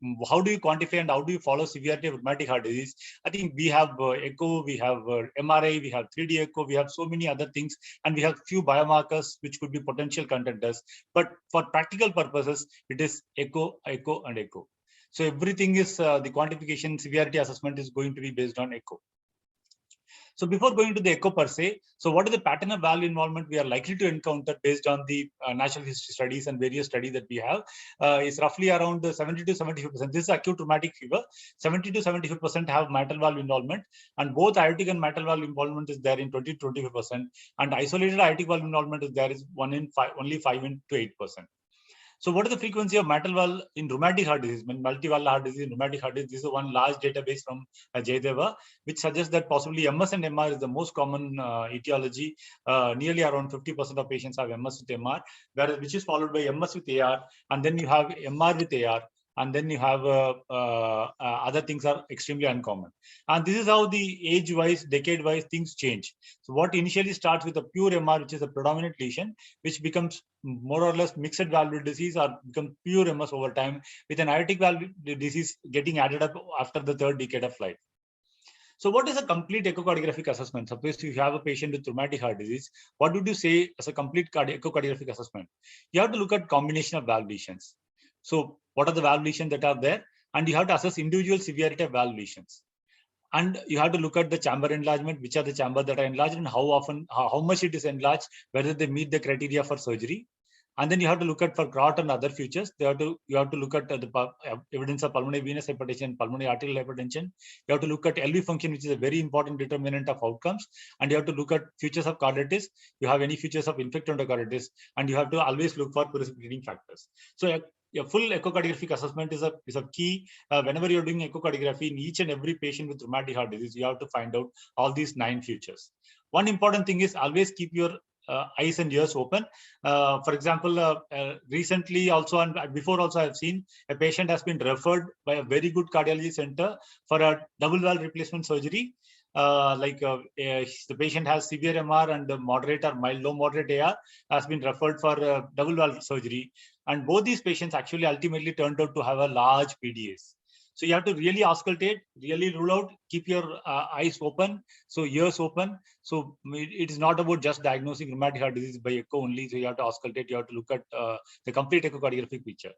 quantify and how do you follow severity of rheumatic heart disease? I think we have echo, we have MRI, we have 3D echo, we have so many other things, and we have few biomarkers which could be potential contenders. But for practical purposes, it is echo, echo, and echo. So everything is the quantification severity assessment is going to be based on echo. So before going to the echo per se, so what is the pattern of valve involvement we are likely to encounter based on the natural history studies and various studies that we have is roughly around 70 to 75%. This is acute rheumatic fever. 70 to 75% have mitral valve involvement, and both aortic and mitral valve involvement is there in 20 to 25%, and isolated aortic valve involvement is there is only 5 to 8%. So what is the frequency of mitral valve in rheumatic heart disease? When multivalvular heart disease, rheumatic heart disease, this is one large database from Jayadeva, which suggests that possibly MS and MR is the most common etiology. Nearly around 50% of patients have MS with MR, which is followed by MS with AR, and then you have MR with AR, and then you have other things are extremely uncommon. And this is how the age-wise, decade-wise things change. So what initially starts with a pure MR, which is a predominant lesion, which becomes more or less mixed valvular disease or become pure MS over time, with an aortic valve disease getting added up after the third decade of life. So what is a complete echocardiographic assessment? Suppose you have a patient with rheumatic heart disease, what would you say as a complete echocardiographic assessment? You have to look at combination of valve lesions. So what are the valve lesions that are there? And you have to assess individual severity of valve lesions. And you have to look at the chamber enlargement, which are the chambers that are enlarged and how often, how much it is enlarged, whether they meet the criteria for surgery. And then you have to look at for CROT and other features. You have to look at the evidence of pulmonary venous hypertension, pulmonary arterial hypertension. You have to look at LV function, which is a very important determinant of outcomes. And you have to look at features of carditis. You have any features of infected endocarditis, and you have to always look for precipitating factors. So a full echocardiographic assessment is a key. Whenever you're doing echocardiography in each and every patient with rheumatic heart disease, you have to find out all these 9 features. One important thing is always keep your eyes and ears open. For example, recently also and before also I've seen a patient has been referred by a very good cardiology center for a double valve replacement surgery. The patient has severe MR and moderate or mild, low moderate AR, has been referred for double valve surgery. And both these patients actually ultimately turned out to have a large PDAs. So you have to really auscultate, really rule out, keep your eyes open, so ears open. So it is not about just diagnosing rheumatic heart disease by echo only. So you have to auscultate, you have to look at the complete echocardiographic picture.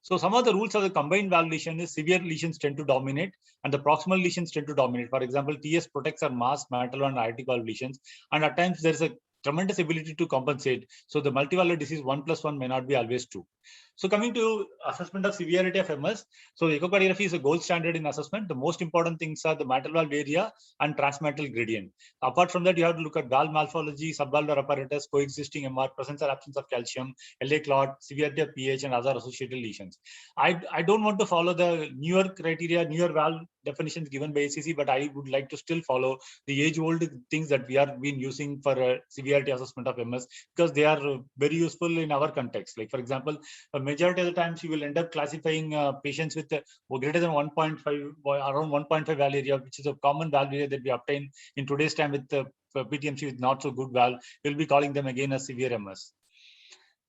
So some of the rules of the combined valve lesion is severe lesions tend to dominate and the proximal lesions tend to dominate. For example, TS protects our mass, mitral and aortic valve lesions. And at times there is a tremendous ability to compensate. So the multivalvular disease 1 + 1 may not be always 2. So coming to assessment of severity of MS, so echocardiography is a gold standard in assessment. The most important things are the mitral valve area and transmitral gradient. Apart from that, you have to look at valve morphology, subvalvular apparatus, coexisting MR, presence or absence of calcium, LA clot, severity of pH, and other associated lesions. I don't want to follow the newer criteria, newer valve definitions given by ACC, but I would like to still follow the age-old things that we are been using for severity assessment of MS, because they are very useful in our context. Like for example, a majority of the times you will end up classifying patients with greater than 1.5, around 1.5 valve area, which is a common valve area that we obtain in today's time with PTMC with not so good valve. We'll be calling them again as severe MS.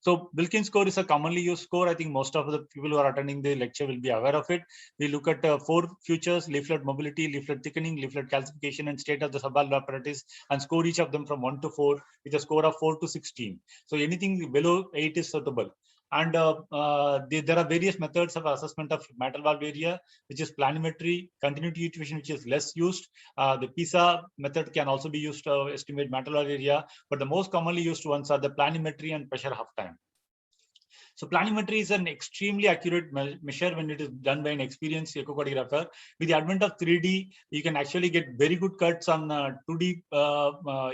So Wilkins score is a commonly used score. I think most of the people who are attending the lecture will be aware of it. We look at 4 features: leaflet mobility, leaflet thickening, leaflet calcification, and state of the subvalvular apparatus, and score each of them from 1 to 4 with a score of 4 to 16. So anything below 8 is suitable. And there are various methods of assessment of mitral valve area, which is planimetry, continuity iteration, which is less used. The PISA method can also be used to estimate mitral valve area, but the most commonly used ones are the planimetry and pressure half time. So planimetry is an extremely accurate measure when it is done by an experienced echocardiographer. With the advent of 3D, you can actually get very good cuts on 2D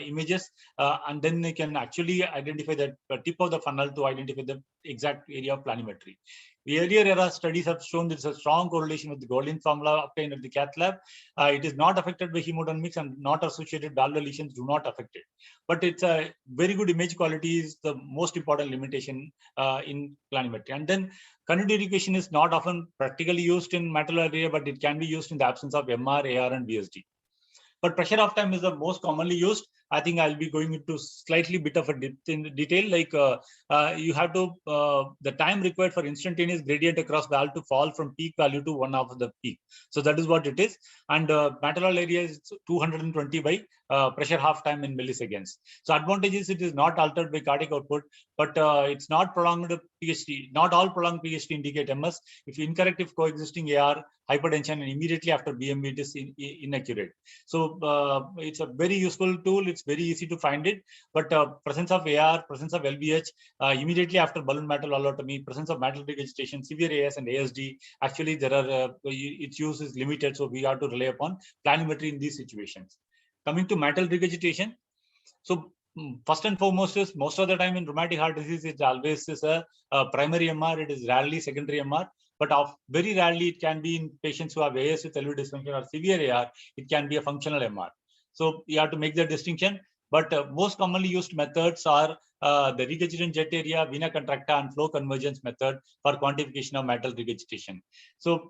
images, and then you can actually identify the tip of the funnel to identify the exact area of planimetry. The earlier era studies have shown there's a strong correlation with the Goldin formula obtained at the cath lab. It is not affected by hemodynamics, and not associated valvular lesions do not affect it. But it's a very good image quality is the most important limitation in planimetry. And then continuity equation is not often practically used in mitral area, but it can be used in the absence of MR, AR, and VSD. But pressure half time is the most commonly used. I think I'll be going into slightly bit of a detail, like you have to, the time required for instantaneous gradient across valve to fall from peak value to 1/2 of the peak. So that is what it is. And mitral area is 220 by pressure half time in milliseconds. So advantage is it is not altered by cardiac output, but it's not prolonged PHT. Not all prolonged PHT indicate MS. If incorrect, if coexisting AR, hypertension, and immediately after BMB, it is inaccurate. So it's a very useful tool. It's very easy to find it, but presence of AR, presence of LVH, immediately after balloon mitral valvolectomy, presence of mitral regurgitation, severe AS and ASD, actually there are, its use is limited. So we have to rely upon planimetry in these situations. Coming to mitral regurgitation. So first and foremost is most of the time in rheumatic heart disease, it always is a primary MR. It is rarely secondary MR. But very rarely it can be in patients who have AS with LV dysfunction or severe AR, it can be a functional MR. So you have to make the distinction. But most commonly used methods are the regurgitant jet area, vena contracta, and flow convergence method for quantification of mitral regurgitation. So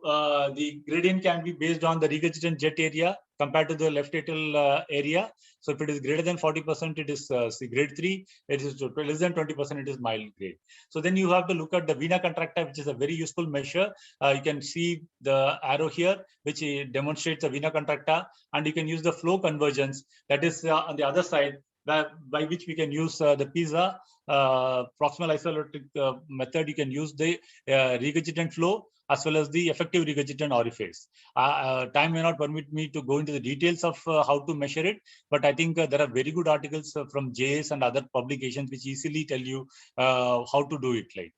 the gradient can be based on the regurgitant jet area compared to the left atrial area. So if it is greater than 40%, it is grade 3. It is less than 20%, it is mild grade. So then you have to look at the vena contracta, which is a very useful measure. You can see the arrow here, which demonstrates the vena contracta, and you can use the flow convergence, that is on the other side, by which we can use the PISA proximal isoelectric method. You can use the regurgitant flow, as well as the effective regurgitant orifice. Time may not permit me to go into the details of how to measure it, but I think there are very good articles from JS and other publications which easily tell you how to do it. Like,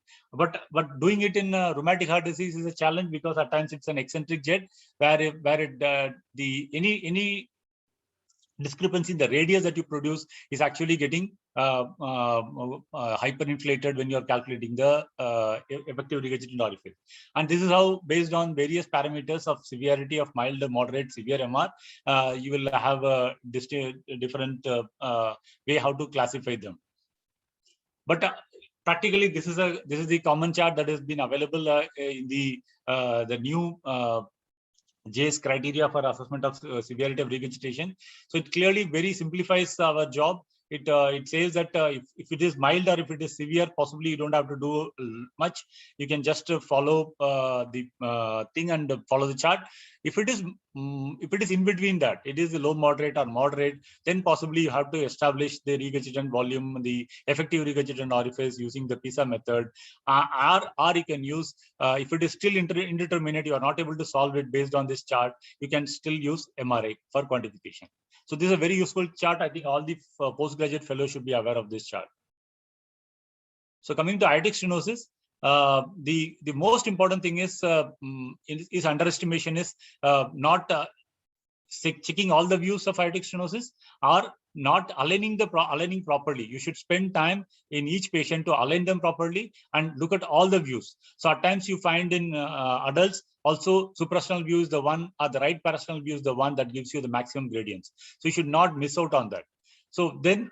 but doing it in rheumatic heart disease is a challenge because at times it's an eccentric jet where any discrepancy in the radius that you produce is actually getting hyperinflated when you are calculating the effective regurgitant orifice. And this is how, based on various parameters of severity of mild, moderate, severe MR, you will have a different way how to classify them. But practically, this is the common chart that has been available in the new JS criteria for assessment of severity of regurgitation. So it clearly very simplifies our job. It says that if it is mild or if it is severe, possibly you don't have to do much. You can just follow the thing and follow the chart. If it is in between that, it is the low moderate or moderate, then possibly you have to establish the regurgitant volume, the effective regurgitant orifice using the PISA method, or you can use, if it is still indeterminate, you are not able to solve it based on this chart, you can still use MRI for quantification. So this is a very useful chart. I think all the postgraduate fellows should be aware of this chart. So coming to aortic stenosis, the most important thing is underestimation is not checking all the views of aortic stenosis or not aligning properly. You should spend time in each patient to align them properly and look at all the views. So at times you find in adults also suprasternal view is the one, or the right parasternal view is the one that gives you the maximum gradients. So you should not miss out on that. So then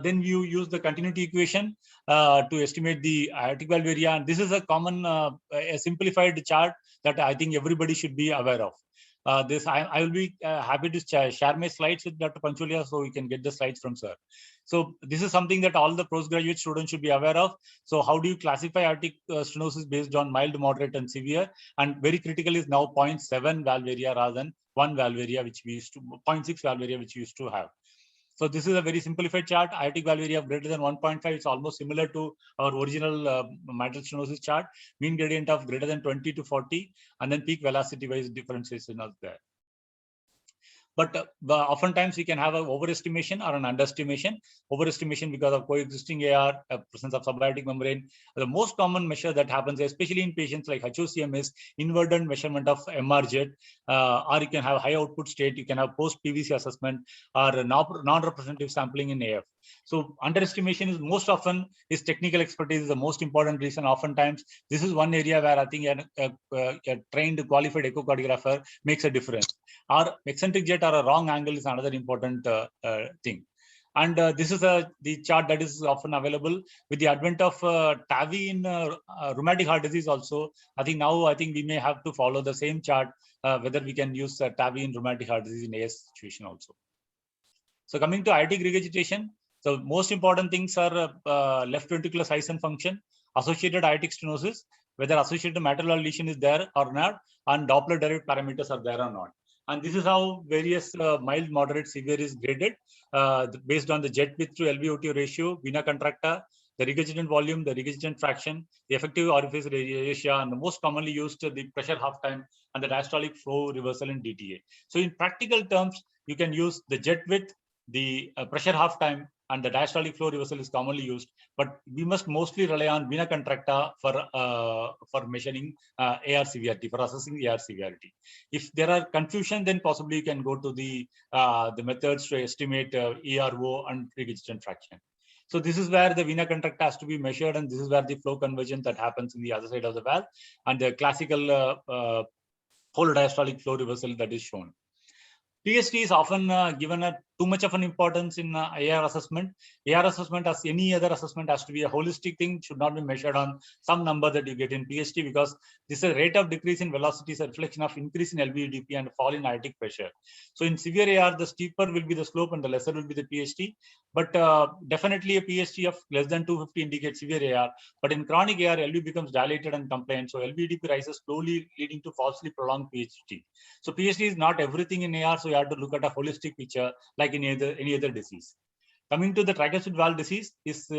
you use the continuity equation to estimate the aortic valve area. And this is a common, a simplified chart that I think everybody should be aware of. I will be happy to share my slides with Dr. Pancholia so we can get the slides from sir. So this is something that all the postgraduate students should be aware of. So how do you classify aortic stenosis based on mild, moderate, and severe? And very critical is now 0.7 valve area rather than 1 valve area, which we used to 0.6 valve area, which we used to have. So this is a very simplified chart. Aortic valve area of greater than 1.5. It's almost similar to our original mitral stenosis chart. Mean gradient of greater than 20 to 40, and then peak velocity wise differences in there. But oftentimes we can have an overestimation or an underestimation. Overestimation because of coexisting AR, presence of subaortic membrane. The most common measure that happens, especially in patients like HOCM, is inverted measurement of MRJ, or you can have high output state, you can have post-PVC assessment, or non-representative sampling in AF. So underestimation is most often is technical expertise is the most important reason. Oftentimes, this is one area where I think a trained, qualified echocardiographer makes a difference. Or eccentric jet or a wrong angle is another important thing. And this is the chart that is often available with the advent of TAVI in rheumatic heart disease also. I think we may have to follow the same chart, whether we can use TAVI in rheumatic heart disease in AS situation also. So coming to aortic regurgitation, so most important things are left ventricular size and function, associated aortic stenosis, whether associated mitral valve lesion is there or not, and Doppler derived parameters are there or not. And this is how various mild, moderate, severe is graded based on the jet width to LVOT ratio, vena contracta, the regurgitant volume, the regurgitant fraction, the effective orifice ratio, and the most commonly used the pressure half time and the diastolic flow reversal in DTA. So in practical terms, you can use the jet width, the pressure half time, and the diastolic flow reversal is commonly used, but we must mostly rely on vena contracta for measuring AR severity, for assessing the AR severity. If there are confusion, then possibly you can go to the methods to estimate ERO and regurgitant fraction. So this is where the vena contracta has to be measured, and this is where the flow convergence that happens in the other side of the valve, and the classical whole diastolic flow reversal that is shown. PST is often given too much of an importance in AR assessment. AR assessment, as any other assessment, has to be a holistic thing, should not be measured on some number that you get in PST, because this is a rate of decrease in velocity is a reflection of increase in LVEDP and fall in aortic pressure. So in severe AR, the steeper will be the slope and the lesser will be the PST. But definitely a PST of less than 250 indicates severe AR. But in chronic AR, LV becomes dilated and compliant. So LVEDP rises slowly, leading to falsely prolonged PST. So PST is not everything in AR, so you have to look at a holistic picture like in any other disease. Coming to the tricuspid valve disease is,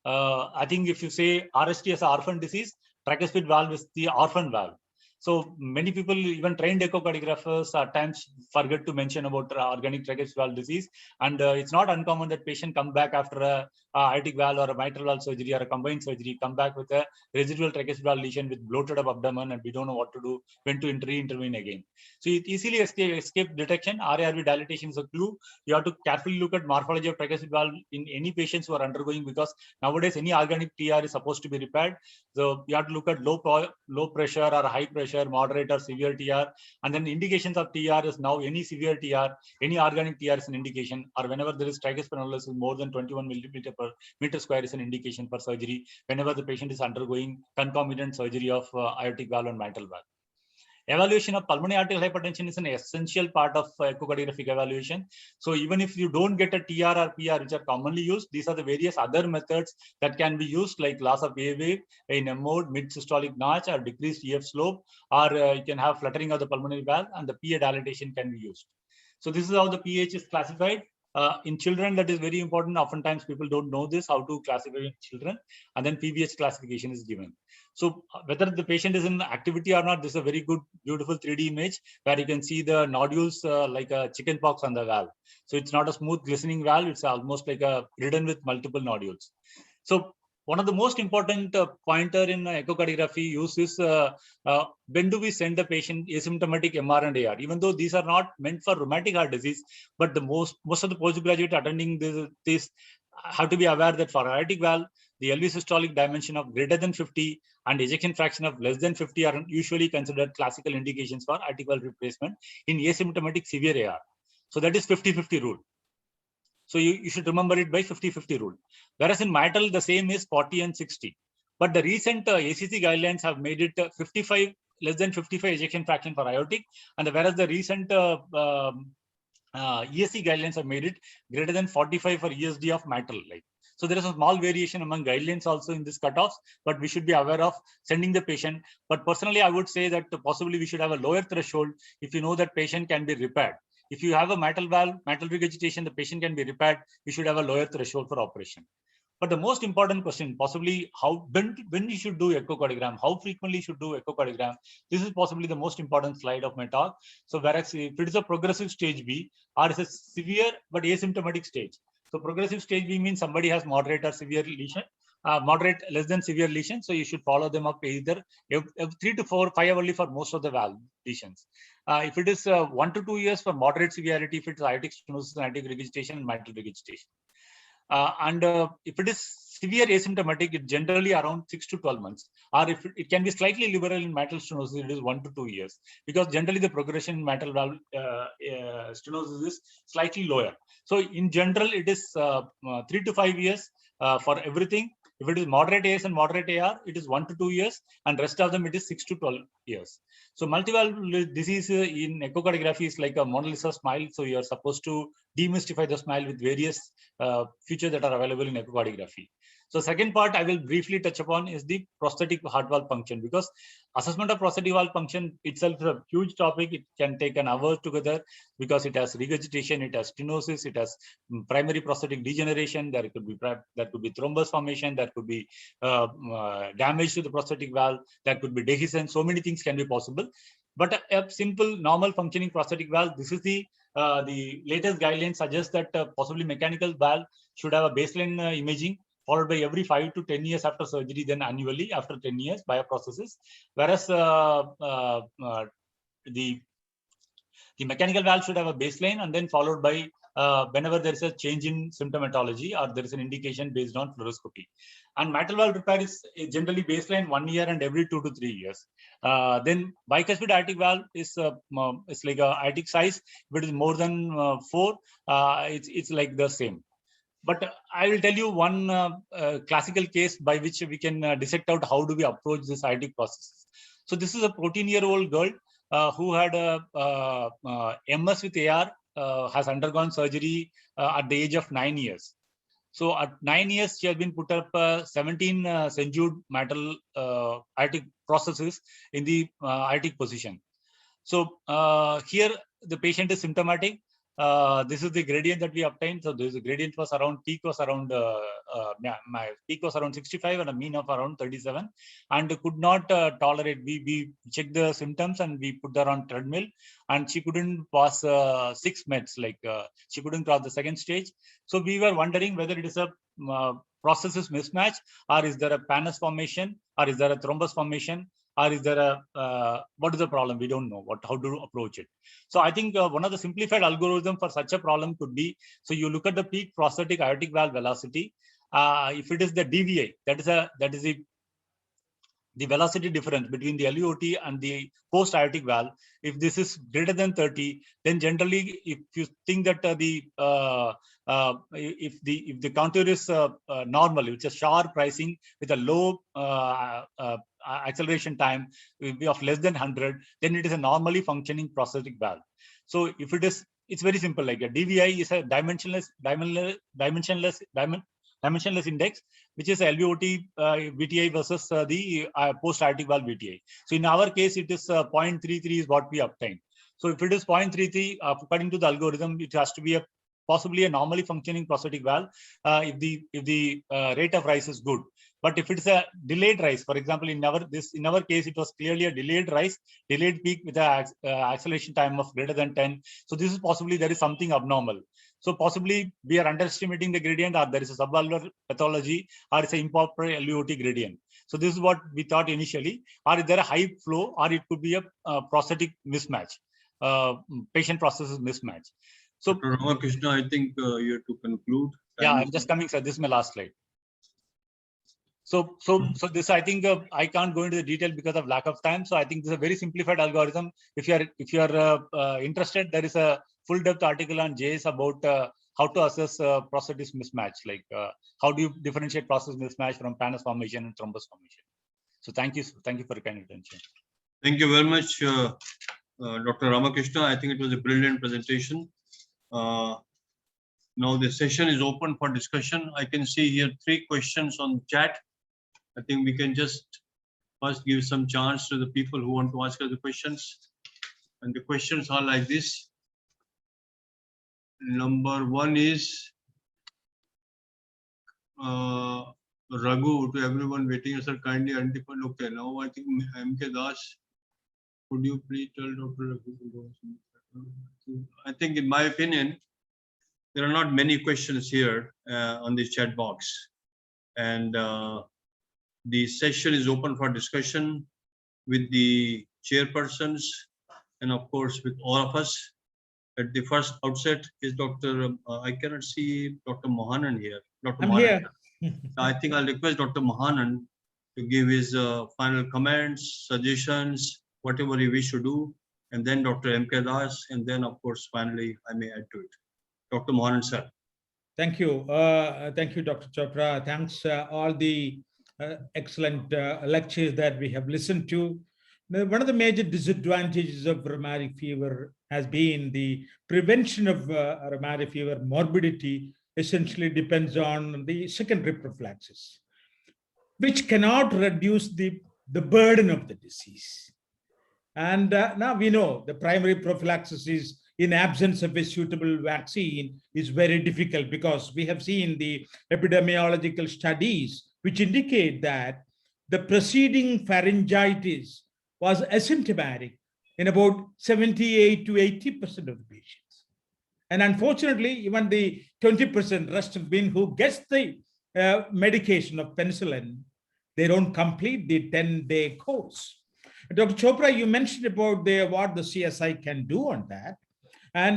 I think if you say RST as an orphan disease, tricuspid valve is the orphan valve. So many people, even trained echocardiographers, at times forget to mention about organic tricuspid valve disease. And it's not uncommon that patient come back after a aortic valve or a mitral valve surgery or a combined surgery, come back with a residual tricuspid valve lesion with bloated up abdomen, and we don't know what to do, when to intervene again. So it easily escape detection. RARV dilatation is a clue. You have to carefully look at morphology of tricuspid valve in any patients who are undergoing, because nowadays any organic TR is supposed to be repaired. So you have to look at low pressure or high pressure, moderate or severe TR. And then indications of TR is now any severe TR, any organic TR is an indication, or whenever there is tricuspid annulus more than 21 millimeter per meter square is an indication for surgery, whenever the patient is undergoing concomitant surgery of aortic valve and mitral valve. Evaluation of pulmonary arterial hypertension is an essential part of echocardiographic evaluation. So even if you don't get a TR or PR, which are commonly used, these are the various other methods that can be used, like loss of A wave in M mode, mid systolic notch, or decreased EF slope, or you can have fluttering of the pulmonary valve, and the PA dilatation can be used. So this is how the PH is classified. In children, that is very important. Oftentimes people don't know this, how to classify in children, and then PVH classification is given. So whether the patient is in activity or not, this is a very good, beautiful 3D image where you can see the nodules like a chicken pox on the valve. So it's not a smooth glistening valve. It's almost like a ridden with multiple nodules. So one of the most important pointer in echocardiography use is when do we send the patient asymptomatic MR and AR, even though these are not meant for rheumatic heart disease, but the most of the postgraduate attending this have to be aware that for aortic valve, the LV systolic dimension of greater than 50 and ejection fraction of less than 50 are usually considered classical indications for aortic valve replacement in asymptomatic severe AR. So that is 50-50 rule. So you should remember it by 50-50 rule. Whereas in mitral, the same is 40 and 60. But the recent ACC guidelines have made it 55, less than 55 ejection fraction for aortic. And whereas the recent ESC guidelines have made it greater than 45 for ESD of mitral. So there is a small variation among guidelines also in this cutoffs, but we should be aware of sending the patient. But personally, I would say that possibly we should have a lower threshold if you know that patient can be repaired. If you have a mitral valve, mitral regurgitation, the patient can be repaired, you should have a lower threshold for operation. But the most important question, possibly when you should do echocardiogram, how frequently you should do echocardiogram, this is possibly the most important slide of my talk. So whereas if it is a progressive stage B, or is a severe but asymptomatic stage. So progressive stage B means somebody has moderate or severe lesion, moderate less than severe lesion. So you should follow them up either 3 to 5 hourly for most of the valve lesions. If it is 1 to 2 years for moderate severity, if it's aortic stenosis and aortic regurgitation and mitral regurgitation. If it is severe asymptomatic, it's generally around 6 to 12 months. Or if it can be slightly liberal in mitral stenosis, it is 1 to 2 years. Because generally the progression in mitral valve stenosis is slightly lower. So in general, it is 3 to 5 years for everything. If it is moderate AS and moderate AR, it is 1 to 2 years, and rest of them it is 6 to 12 years. So multivalve disease in echocardiography is like a Mona Lisa smile. So you are supposed to demystify the smile with various features that are available in echocardiography. So second part I will briefly touch upon is the prosthetic heart valve function, because assessment of prosthetic valve function itself is a huge topic. It can take an hour together because it has regurgitation, it has stenosis, it has primary prosthetic degeneration. There could be thrombus formation, there could be damage to the prosthetic valve, there could be dehiscence. So many things can be possible. But a simple normal functioning prosthetic valve, this is the latest guidelines suggest that possibly mechanical valve should have a baseline imaging, followed by every 5 to 10 years after surgery, then annually after 10 years bioprocesses. Whereas the mechanical valve should have a baseline and then followed by whenever there is a change in symptomatology or there is an indication based on fluoroscopy. And mitral valve repair is generally baseline 1 year and every 2 to 3 years. Then bicuspid aortic valve is like a aortic size. If it is more than 4, it's like the same. But I will tell you one classical case by which we can dissect out how do we approach this aortic process. So this is a 14-year-old girl who had a MS with AR, has undergone surgery at the age of 9 years. So at 9 years, she has been put up 17 St. Jude mitral aortic processes in the aortic position. So here the patient is symptomatic. This is the gradient that we obtained. So this gradient was around, peak was around, my peak was around 65 and a mean of around 37, and could not tolerate. We checked the symptoms and we put her on treadmill, and she couldn't pass 6 meds. Like she couldn't cross the second stage. So we were wondering whether it is a processes mismatch, or is there a pannus formation, or is there a thrombus formation, or is there a what is the problem? We don't know how to approach it. So I think one of the simplified algorithm for such a problem could be, so you look at the peak prosthetic aortic valve velocity. If it is the DVI, that is the velocity difference between the LVOT and the post aortic valve. If this is greater than 30, then generally, if you think that if the contour is normal, which is sharp pricing with a low acceleration time will be of less than 100, then it is a normally functioning prosthetic valve. So if it is, it's very simple. Like a DVI is a dimensionless index, which is LVOT VTI versus the post aortic valve VTI. So in our case, it is 0.33 is what we obtain. So if it is 0.33, according to the algorithm, it has to be possibly a normally functioning prosthetic valve if the rate of rise is good. But if it's a delayed rise, for example, in our case, it was clearly a delayed rise, delayed peak with an acceleration time of greater than 10. So this is possibly there is something abnormal. So possibly we are underestimating the gradient, or there is a subvalvular pathology, or it's an improper LVOT gradient. So this is what we thought initially. Or is there a high flow, or it could be a prosthetic mismatch, patient processes mismatch. So Dr. Ramakrishna, I think you have to conclude. Yeah, I'm just coming, sir. This is my last slide. So this, I think I can't go into the detail because of lack of time. So I think this is a very simplified algorithm. If you are interested, there is a full depth article on JS about how to assess prosthetic mismatch. Like how do you differentiate process mismatch from pannus formation and thrombus formation. So thank you for your kind attention. Thank you very much, Dr. Ramakrishna. I think it was a brilliant presentation. Now the session is open for discussion. I can see here 3 questions on chat. I think we can just first give some chance to the people who want to ask us the questions. And the questions are like this. Number 1 is Raghu, to everyone waiting, sir, kindly identify. Okay, now I think MK Das, could you please tell Dr. Raghu? I think in my opinion, there are not many questions here on this chat box. And the session is open for discussion with the chairpersons and of course with all of us. At the first outset is Dr. I cannot see Dr. Mohanan here. Dr. I'm Mohanan. here. I think I'll request Dr. Mohanan to give his final comments, suggestions, whatever he wish to do, and then Dr. MK Das, and then of course finally I may add to it. Dr. Mohanan, sir. Thank you. Thank you, Dr. Chopra. Thanks all the excellent lectures that we have listened to. Now, one of the major disadvantages of rheumatic fever has been the prevention of rheumatic fever morbidity essentially depends on the secondary prophylaxis, which cannot reduce the burden of the disease. And now we know the primary prophylaxis is, in absence of a suitable vaccine, is very difficult, because we have seen the epidemiological studies which indicate that the preceding pharyngitis was asymptomatic in about 78 to 80% of the patients. And unfortunately, even the 20% rest of men who gets the medication of penicillin, they don't complete the 10-day course. Dr. Chopra, you mentioned about what the CSI can do on that. And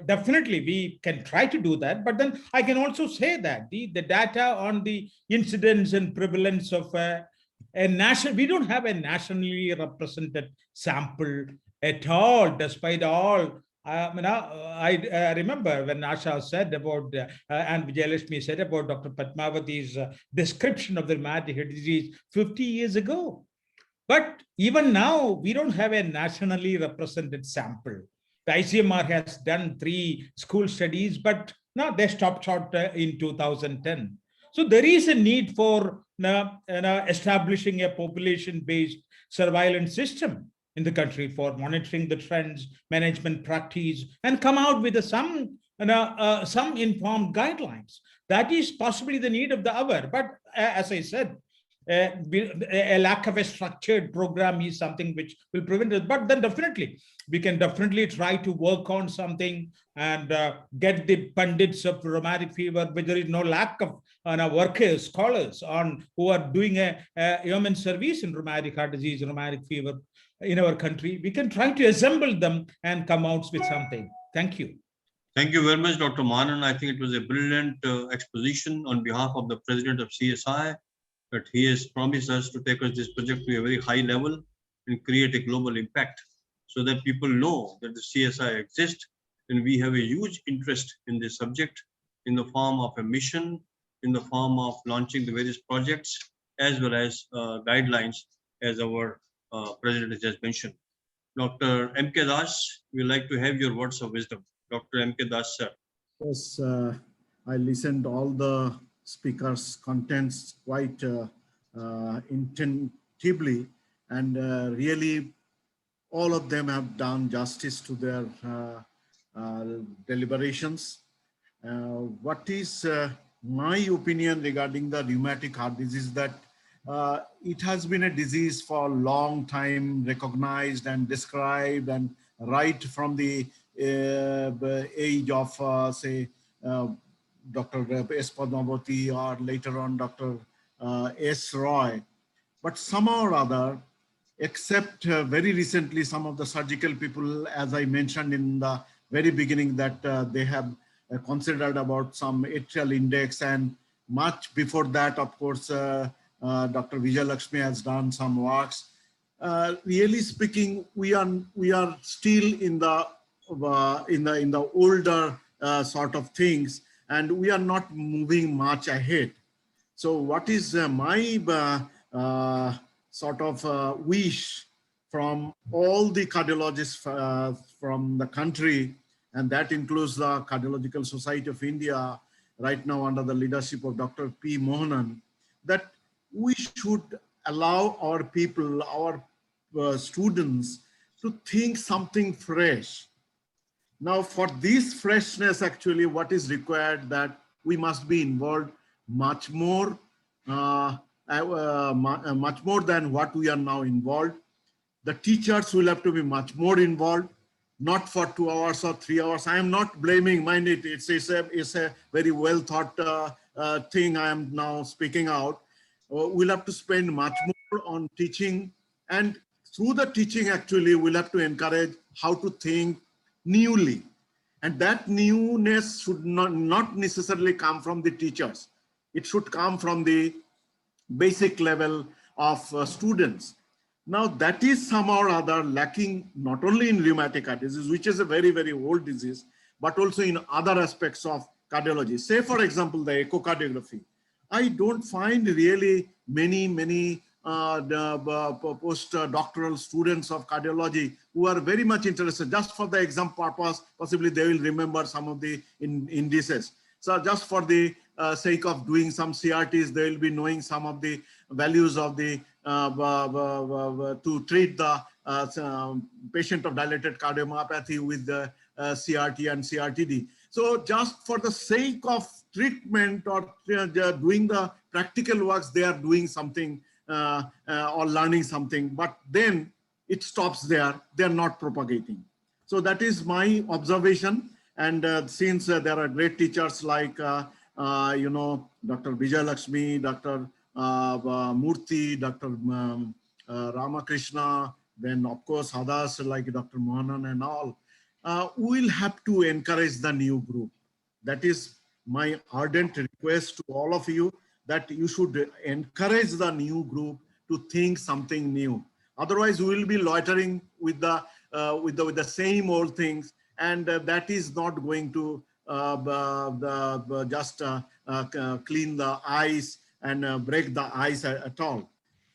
definitely we can try to do that, but then I can also say that the data on the incidence and prevalence of we don't have a nationally represented sample at all, despite all. I remember when Asha said about, and Vijayalakshmi said about Dr. Padmavati's description of the rheumatic heart disease 50 years ago. But even now, we don't have a nationally represented sample. The ICMR has done 3 school studies, but no, they stopped short in 2010. So there is a need for establishing a population-based surveillance system in the country for monitoring the trends, management practice, and come out with some informed guidelines. That is possibly the need of the hour. But as I said, a lack of a structured program is something which will prevent it. But then definitely, we can definitely try to work on something and get the pundits of rheumatic fever, but there is no lack of workers, scholars who are doing a human service in rheumatic heart disease, rheumatic fever in our country. We can try to assemble them and come out with something. Thank you. Thank you very much, Dr. Mohannan. I think it was a brilliant exposition on behalf of the president of CSI, that he has promised us to take us this project to a very high level and create a global impact so that people know that the CSI exists and we have a huge interest in this subject in the form of a mission, in the form of launching the various projects, as well as guidelines, as our president has just mentioned. Dr. M.K. Das, we'd like to have your words of wisdom. Dr. M.K. Das, sir. Yes, I listened to all the speakers' contents quite attentively, and really all of them have done justice to their deliberations. What is my opinion regarding the rheumatic heart disease, that it has been a disease for a long time recognized and described, and right from the age of say Dr. S. Padmavati or later on Dr. S. Roy. But somehow or other, except very recently, some of the surgical people, as I mentioned in the very beginning, that they have considered about some atrial index, and much before that, of course, Dr. Vijay Lakshmi has done some works. Really speaking, we are still in the older sort of things, and we are not moving much ahead. So what is my sort of wish from all the cardiologists from the country, and that includes the Cardiological Society of India, right now under the leadership of Dr. P. Mohannan, that we should allow our people, our students, to think something fresh. Now, for this freshness, actually, what is required, that we must be involved much more, much more than what we are now involved. The teachers will have to be much more involved, not for 2 hours or 3 hours. I am not blaming, mind it, it's a very well thought thing I am now speaking out. We'll have to spend much more on teaching, and through the teaching, actually, we'll have to encourage how to think newly. And that newness should not necessarily come from the teachers. It should come from the basic level of students. Now, that is somehow or other lacking, not only in rheumatic heart disease, which is a very, very old disease, but also in other aspects of cardiology. Say, for example, the echocardiography. I don't find really many postdoctoral students of cardiology who are very much interested. Just for the exam purpose, possibly they will remember some of the indices. So just for the sake of doing some CRTs, they will be knowing some of the values of the to treat the patient of dilated cardiomyopathy with the CRT and CRTD. So just for the sake of treatment or doing the practical works, they are doing something or learning something, but then it stops there. They're not propagating. So that is my observation. And since there are great teachers like, Dr. Vijay Lakshmi, Dr. Murthy, Dr. Ramakrishna, then of course others like Dr. Mohannan and all, we'll have to encourage the new group. That is my ardent request to all of you, that you should encourage the new group to think something new. Otherwise, we will be loitering with the same old things, and that is not going to just clean the ice and break the ice at all.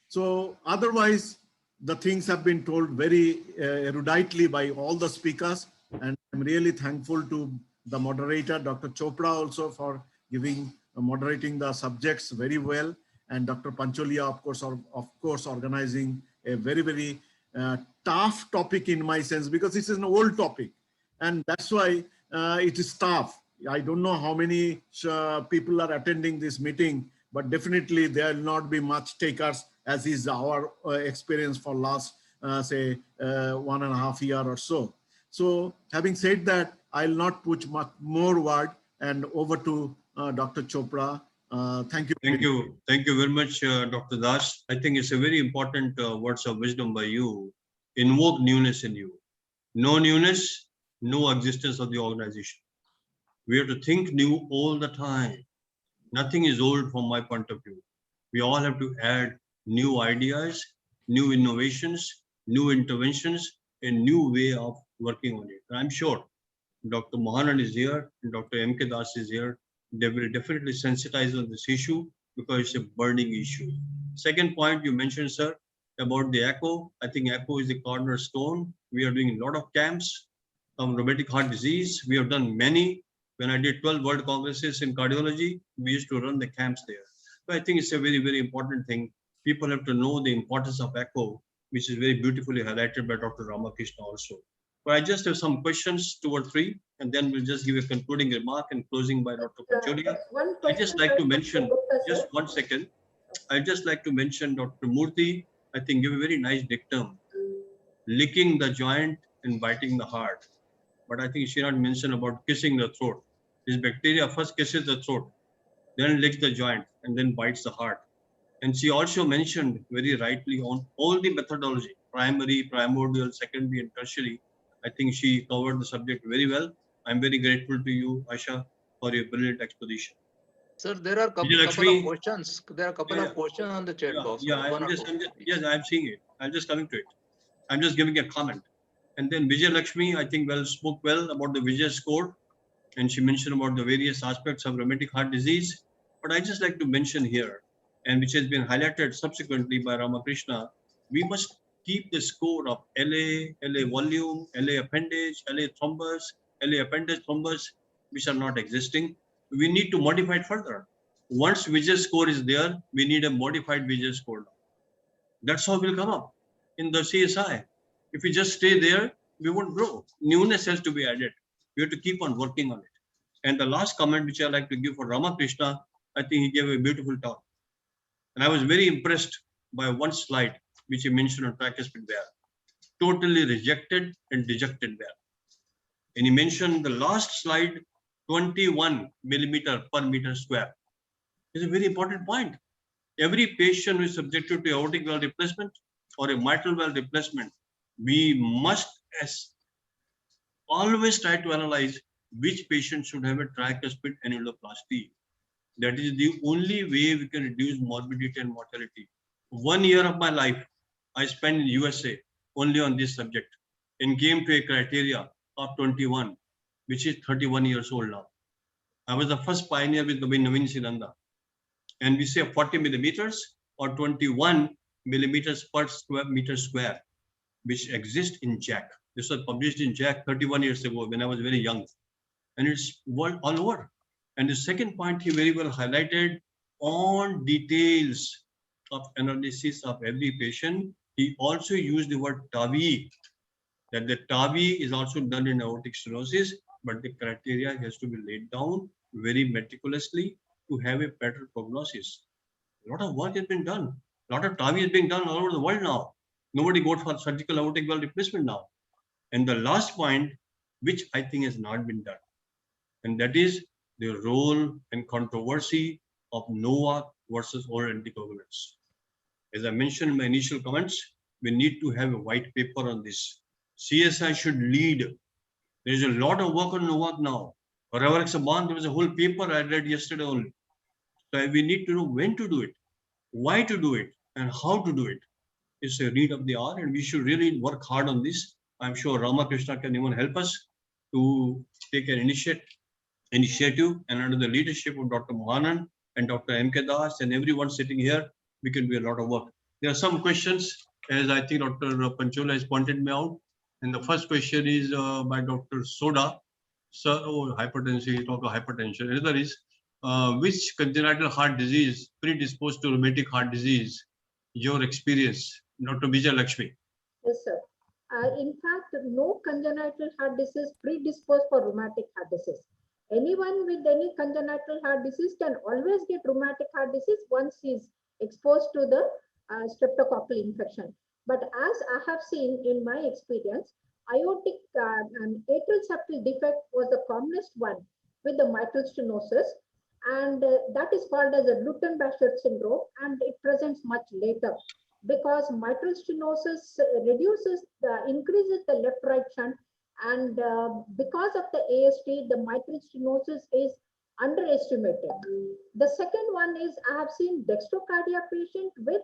So otherwise, the things have been told very eruditely by all the speakers, and I'm really thankful to the moderator, Dr. Chopra, also for moderating the subjects very well, and Dr. Pancholia, of course, organizing a very, very tough topic in my sense, because this is an old topic, and that's why it is tough. I don't know how many people are attending this meeting, but definitely there will not be much takers, as is our experience for last, say, 1.5 years or so. So having said that, I'll not put much more word, and over to Dr. Chopra. Thank you. Thank you. Thank you very much, Dr. Das. I think it's a very important words of wisdom by you. Invoke newness in you. No newness, no existence of the organization. We have to think new all the time. Nothing is old from my point of view. We all have to add new ideas, new innovations, new interventions, a new way of working on it. I'm sure Dr. Mohanan is here and Dr. M.K. Das is here. They will definitely sensitize on this issue because it's a burning issue. Second point you mentioned, sir, about the ECHO. I think ECHO is the cornerstone. We are doing a lot of camps on rheumatic heart disease. We have done many. When I did 12 World Congresses in cardiology, we used to run the camps there. So I think it's a very, very important thing. People have to know the importance of ECHO, which is very beautifully highlighted by Dr. Ramakrishna also. But I just have some questions, 2 or 3, and then we'll just give a concluding remark and closing by Dr. Pancholia. I just like to mention, just 1 second. I'd just like to mention Dr. Murthy, I think give a very nice dictum, licking the joint and biting the heart. But I think she not mention about kissing the throat. This bacteria first kisses the throat, then licks the joint, and then bites the heart. And she also mentioned very rightly on all the methodology, primary, primordial, secondary, and tertiary. I think she covered the subject very well. I'm very grateful to you, Asha, for your brilliant exposition. Sir, there are couple of questions. There are a couple of questions on the chat box. Yes, I'm seeing it. I'm just coming to it. I'm just giving a comment. And then Vijay Lakshmi, I think spoke well about the Vijay score. And she mentioned about the various aspects of rheumatic heart disease. But I just like to mention here, and which has been highlighted subsequently by Ramakrishna, we must keep the score of LA, LA volume, LA appendage, LA thrombus, LA appendage thrombus, which are not existing. We need to modify it further. Once Vijay score is there, we need a modified Vijay score now. That's how we'll come up in the CSI. If we just stay there, we won't grow. Newness has to be added. We have to keep on working on it. And the last comment which I like to give for Ramakrishna, I think he gave a beautiful talk. And I was very impressed by one slide which he mentioned on tricuspid valve. Totally rejected and dejected valve. And he mentioned the last slide, 21 millimeter per meter square. It's a very important point. Every patient who is subjected to aortic valve replacement or a mitral valve replacement, we must always try to analyze which patient should have a tricuspid annuloplasty. That is the only way we can reduce morbidity and mortality. 1 year of my life, I spent in USA only on this subject and came to a criteria of 21, which is 31 years old now. I was the first pioneer with Naveen Sinanda. And we say 40 millimeters or 21 millimeters per meter square, which exist in JACC. This was published in JACC 31 years ago when I was very young. And it's all over. And the second point he very well highlighted on details of analysis of every patient. He also used the word TAVI, that the TAVI is also done in aortic stenosis, but the criteria has to be laid down very meticulously to have a better prognosis. A lot of work has been done. A lot of TAVI is being done all over the world now. Nobody goes for surgical aortic valve replacement now. And the last point, which I think has not been done, and that is the role and controversy of NOAC versus oral anticoagulants. As I mentioned in my initial comments, we need to have a white paper on this. CSI should lead. There is a lot of work on NOAC now. Rivaroxaban, there was a whole paper I read yesterday only. So we need to know when to do it, why to do it, and how to do it. It's a need of the hour, and we should really work hard on this. I'm sure Ramakrishna can even help us to take an initiative, and under the leadership of Dr. Mohanan and Dr. M.K. Das and everyone sitting here, we can do a lot of work. There are some questions, as I think Dr. Pancholia has pointed me out. And the first question is by Dr. Soda. So, hypertension, talk of hypertension. Another is, which congenital heart disease predisposed to rheumatic heart disease? Your experience, Dr. Vijay Lakshmi. Yes, sir. In fact, no congenital heart disease predisposed for rheumatic heart disease. Anyone with any congenital heart disease can always get rheumatic heart disease once he is exposed to the streptococcal infection. But as I have seen in my experience, aortic and atrial septal defect was the commonest one with the mitral stenosis, and that is called as a Gutten-Bachar syndrome, and it presents much later because mitral stenosis increases the left-right shunt, and because of the AST, the mitral stenosis is underestimated. The second one is I have seen dextrocardia patient with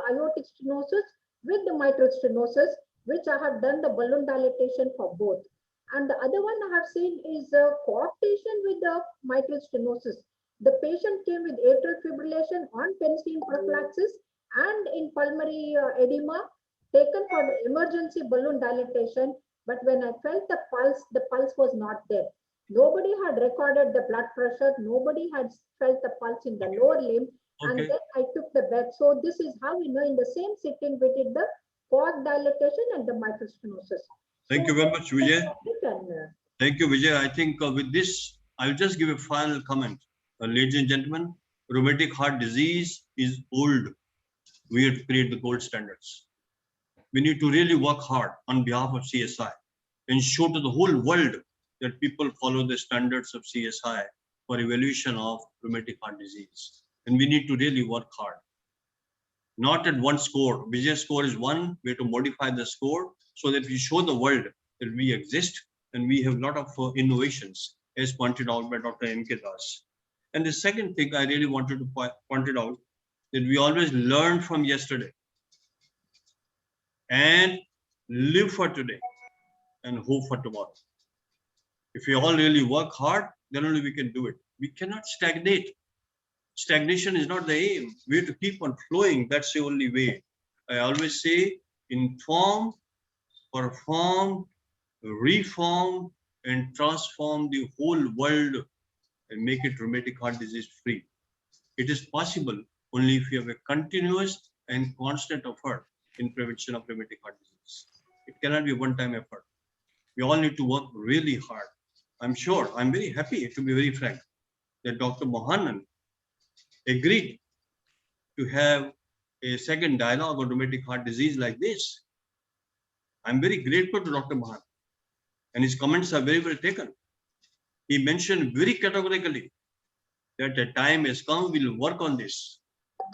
aortic stenosis with the mitral stenosis, which I have done the balloon dilatation for both. And the other one I have seen is a coarctation with the mitral stenosis. The patient came with atrial fibrillation on penicillin prophylaxis and in pulmonary edema, taken for the emergency balloon dilatation. But when I felt the pulse was not there. Nobody had recorded the blood pressure. Nobody had felt the pulse in the lower limb. And Okay. then I took the bed. So this is how we know in the same sitting we did the port dilatation and the mitral stenosis. Thank you very much, Vijay. And, Thank you, Vijay. I think with this, I'll just give a final comment. Ladies and gentlemen, rheumatic heart disease is old. We have to create the gold standards. We need to really work hard on behalf of CSI and show to the whole world that people follow the standards of CSI for evaluation of rheumatic heart disease. And we need to really work hard. Not at one score. Vijay's score is one. We have to modify the score so that we show the world that we exist and we have a lot of innovations, as pointed out by Dr. M.K. Das. And the second thing I really wanted to point it out, that we always learn from yesterday and live for today and hope for tomorrow. If we all really work hard, then only we can do it. We cannot stagnate. Stagnation is not the aim. We have to keep on flowing. That's the only way. I always say, inform, perform, reform, and transform the whole world and make it rheumatic heart disease free. It is possible only if you have a continuous and constant effort in prevention of rheumatic heart disease. It cannot be a one-time effort. We all need to work really hard. I'm sure, I'm very happy, to be very frank, that Dr. Mohanan agreed to have a second dialogue on rheumatic heart disease like this. I'm very grateful to Dr. Mohanan, and his comments are very well taken. He mentioned very categorically that the time has come, we'll work on this.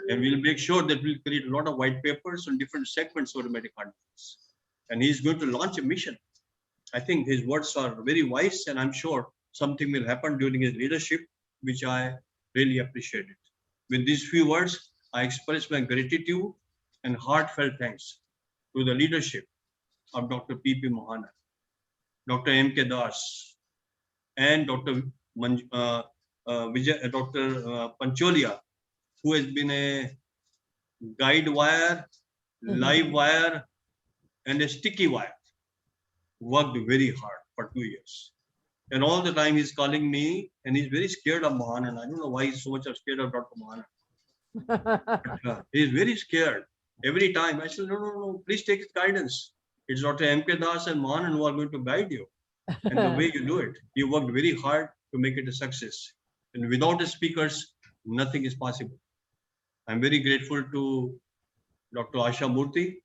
And we'll make sure that we'll create a lot of white papers on different segments of rheumatic heart disease. And he's going to launch a mission. I think his words are very wise, and I'm sure something will happen during his leadership, which I really appreciated. With these few words, I express my gratitude and heartfelt thanks to the leadership of Dr. P.P. Mohanan, Dr. M.K. Das, and Dr. Pancholia, who has been a guide wire, live wire, and a sticky wire. Worked very hard for 2 years. And all the time he's calling me, and he's very scared of Mohanan. I don't know why he's so much scared of Dr. Mohanan. He's very scared. Every time I said, no, please take his guidance. It's Dr. M.K. Das and Mohanan who are going to guide you. And the way you do it, he worked very hard to make it a success. And without the speakers, nothing is possible. I'm very grateful to Dr. Asha Murthy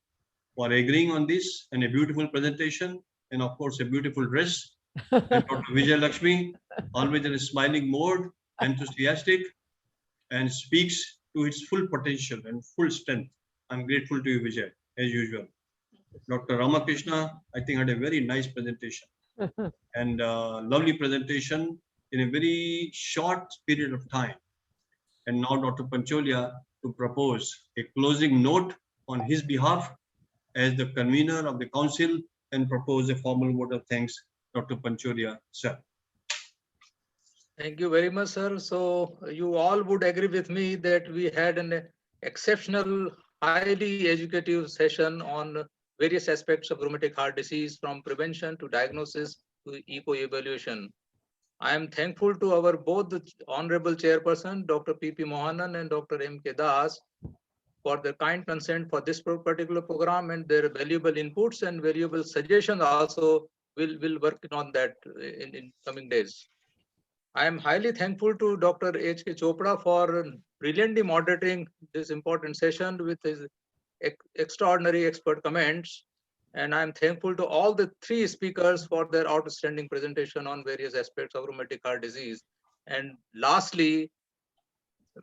for agreeing on this, and a beautiful presentation, and of course, a beautiful dress. And Dr. Vijay Lakshmi, always in a smiling mode, enthusiastic, and speaks to its full potential and full strength. I'm grateful to you, Vijay, as usual. Dr. Ramakrishna, I think, had a very nice presentation and lovely presentation in a very short period of time. And now Dr. Pancholia to propose a closing note on his behalf as the convener of the council and propose a formal vote of thanks. Dr. Pancholia, sir. Thank you very much, sir. So you all would agree with me that we had an exceptional, highly educative session on various aspects of rheumatic heart disease, from prevention to diagnosis to eco-evaluation. I am thankful to our both the honorable chairperson, Dr. P.P. Mohanan and Dr. M.K. Das, for their kind consent for this particular program and their valuable inputs and valuable suggestions also. Will work on that in coming days. I am highly thankful to Dr. H.K. Chopra for brilliantly moderating this important session with his extraordinary expert comments. And I'm thankful to all the three speakers for their outstanding presentation on various aspects of rheumatic heart disease. And lastly,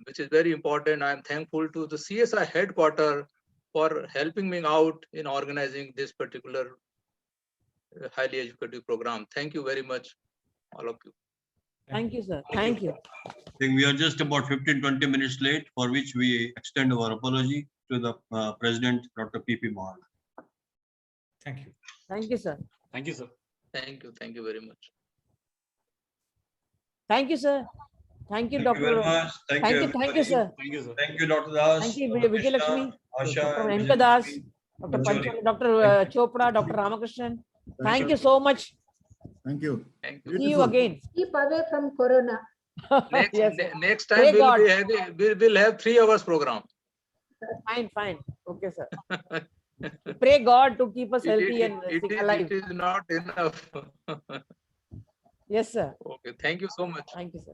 which is very important, I'm thankful to the CSI headquarters for helping me out in organizing this particular highly educative program. Thank you very much, all of you. Thank you, sir. Thank you. I think we are just about 15-20 minutes late, for which we extend our apology to the President, Dr. P.P. Mohan. Thank you. Thank you, sir. Thank you, sir. Thank you very much. Thank you, sir. Thank you, Thank you very Dr. much. Thank you, everybody. sir. Thank you, sir. Thank you, Dr. Das. Thank you, Dr. Vijay Lakshmi, Krishna, Asha, Dr. and M. K. Das, Vijay Dr. Lakshmi. Pancholi, Dr. Chopra, Dr. Ramakrishnan. Thank you so much. Thank you. Thank you. See you Beautiful. again. Keep away from Corona. Next, Yes, sir. next Pray time God. we'll have 3 hours program. Fine. Okay, sir. Pray God to keep us healthy and alive. It is not enough. Yes, sir. Okay, thank you so much. Thank you, sir.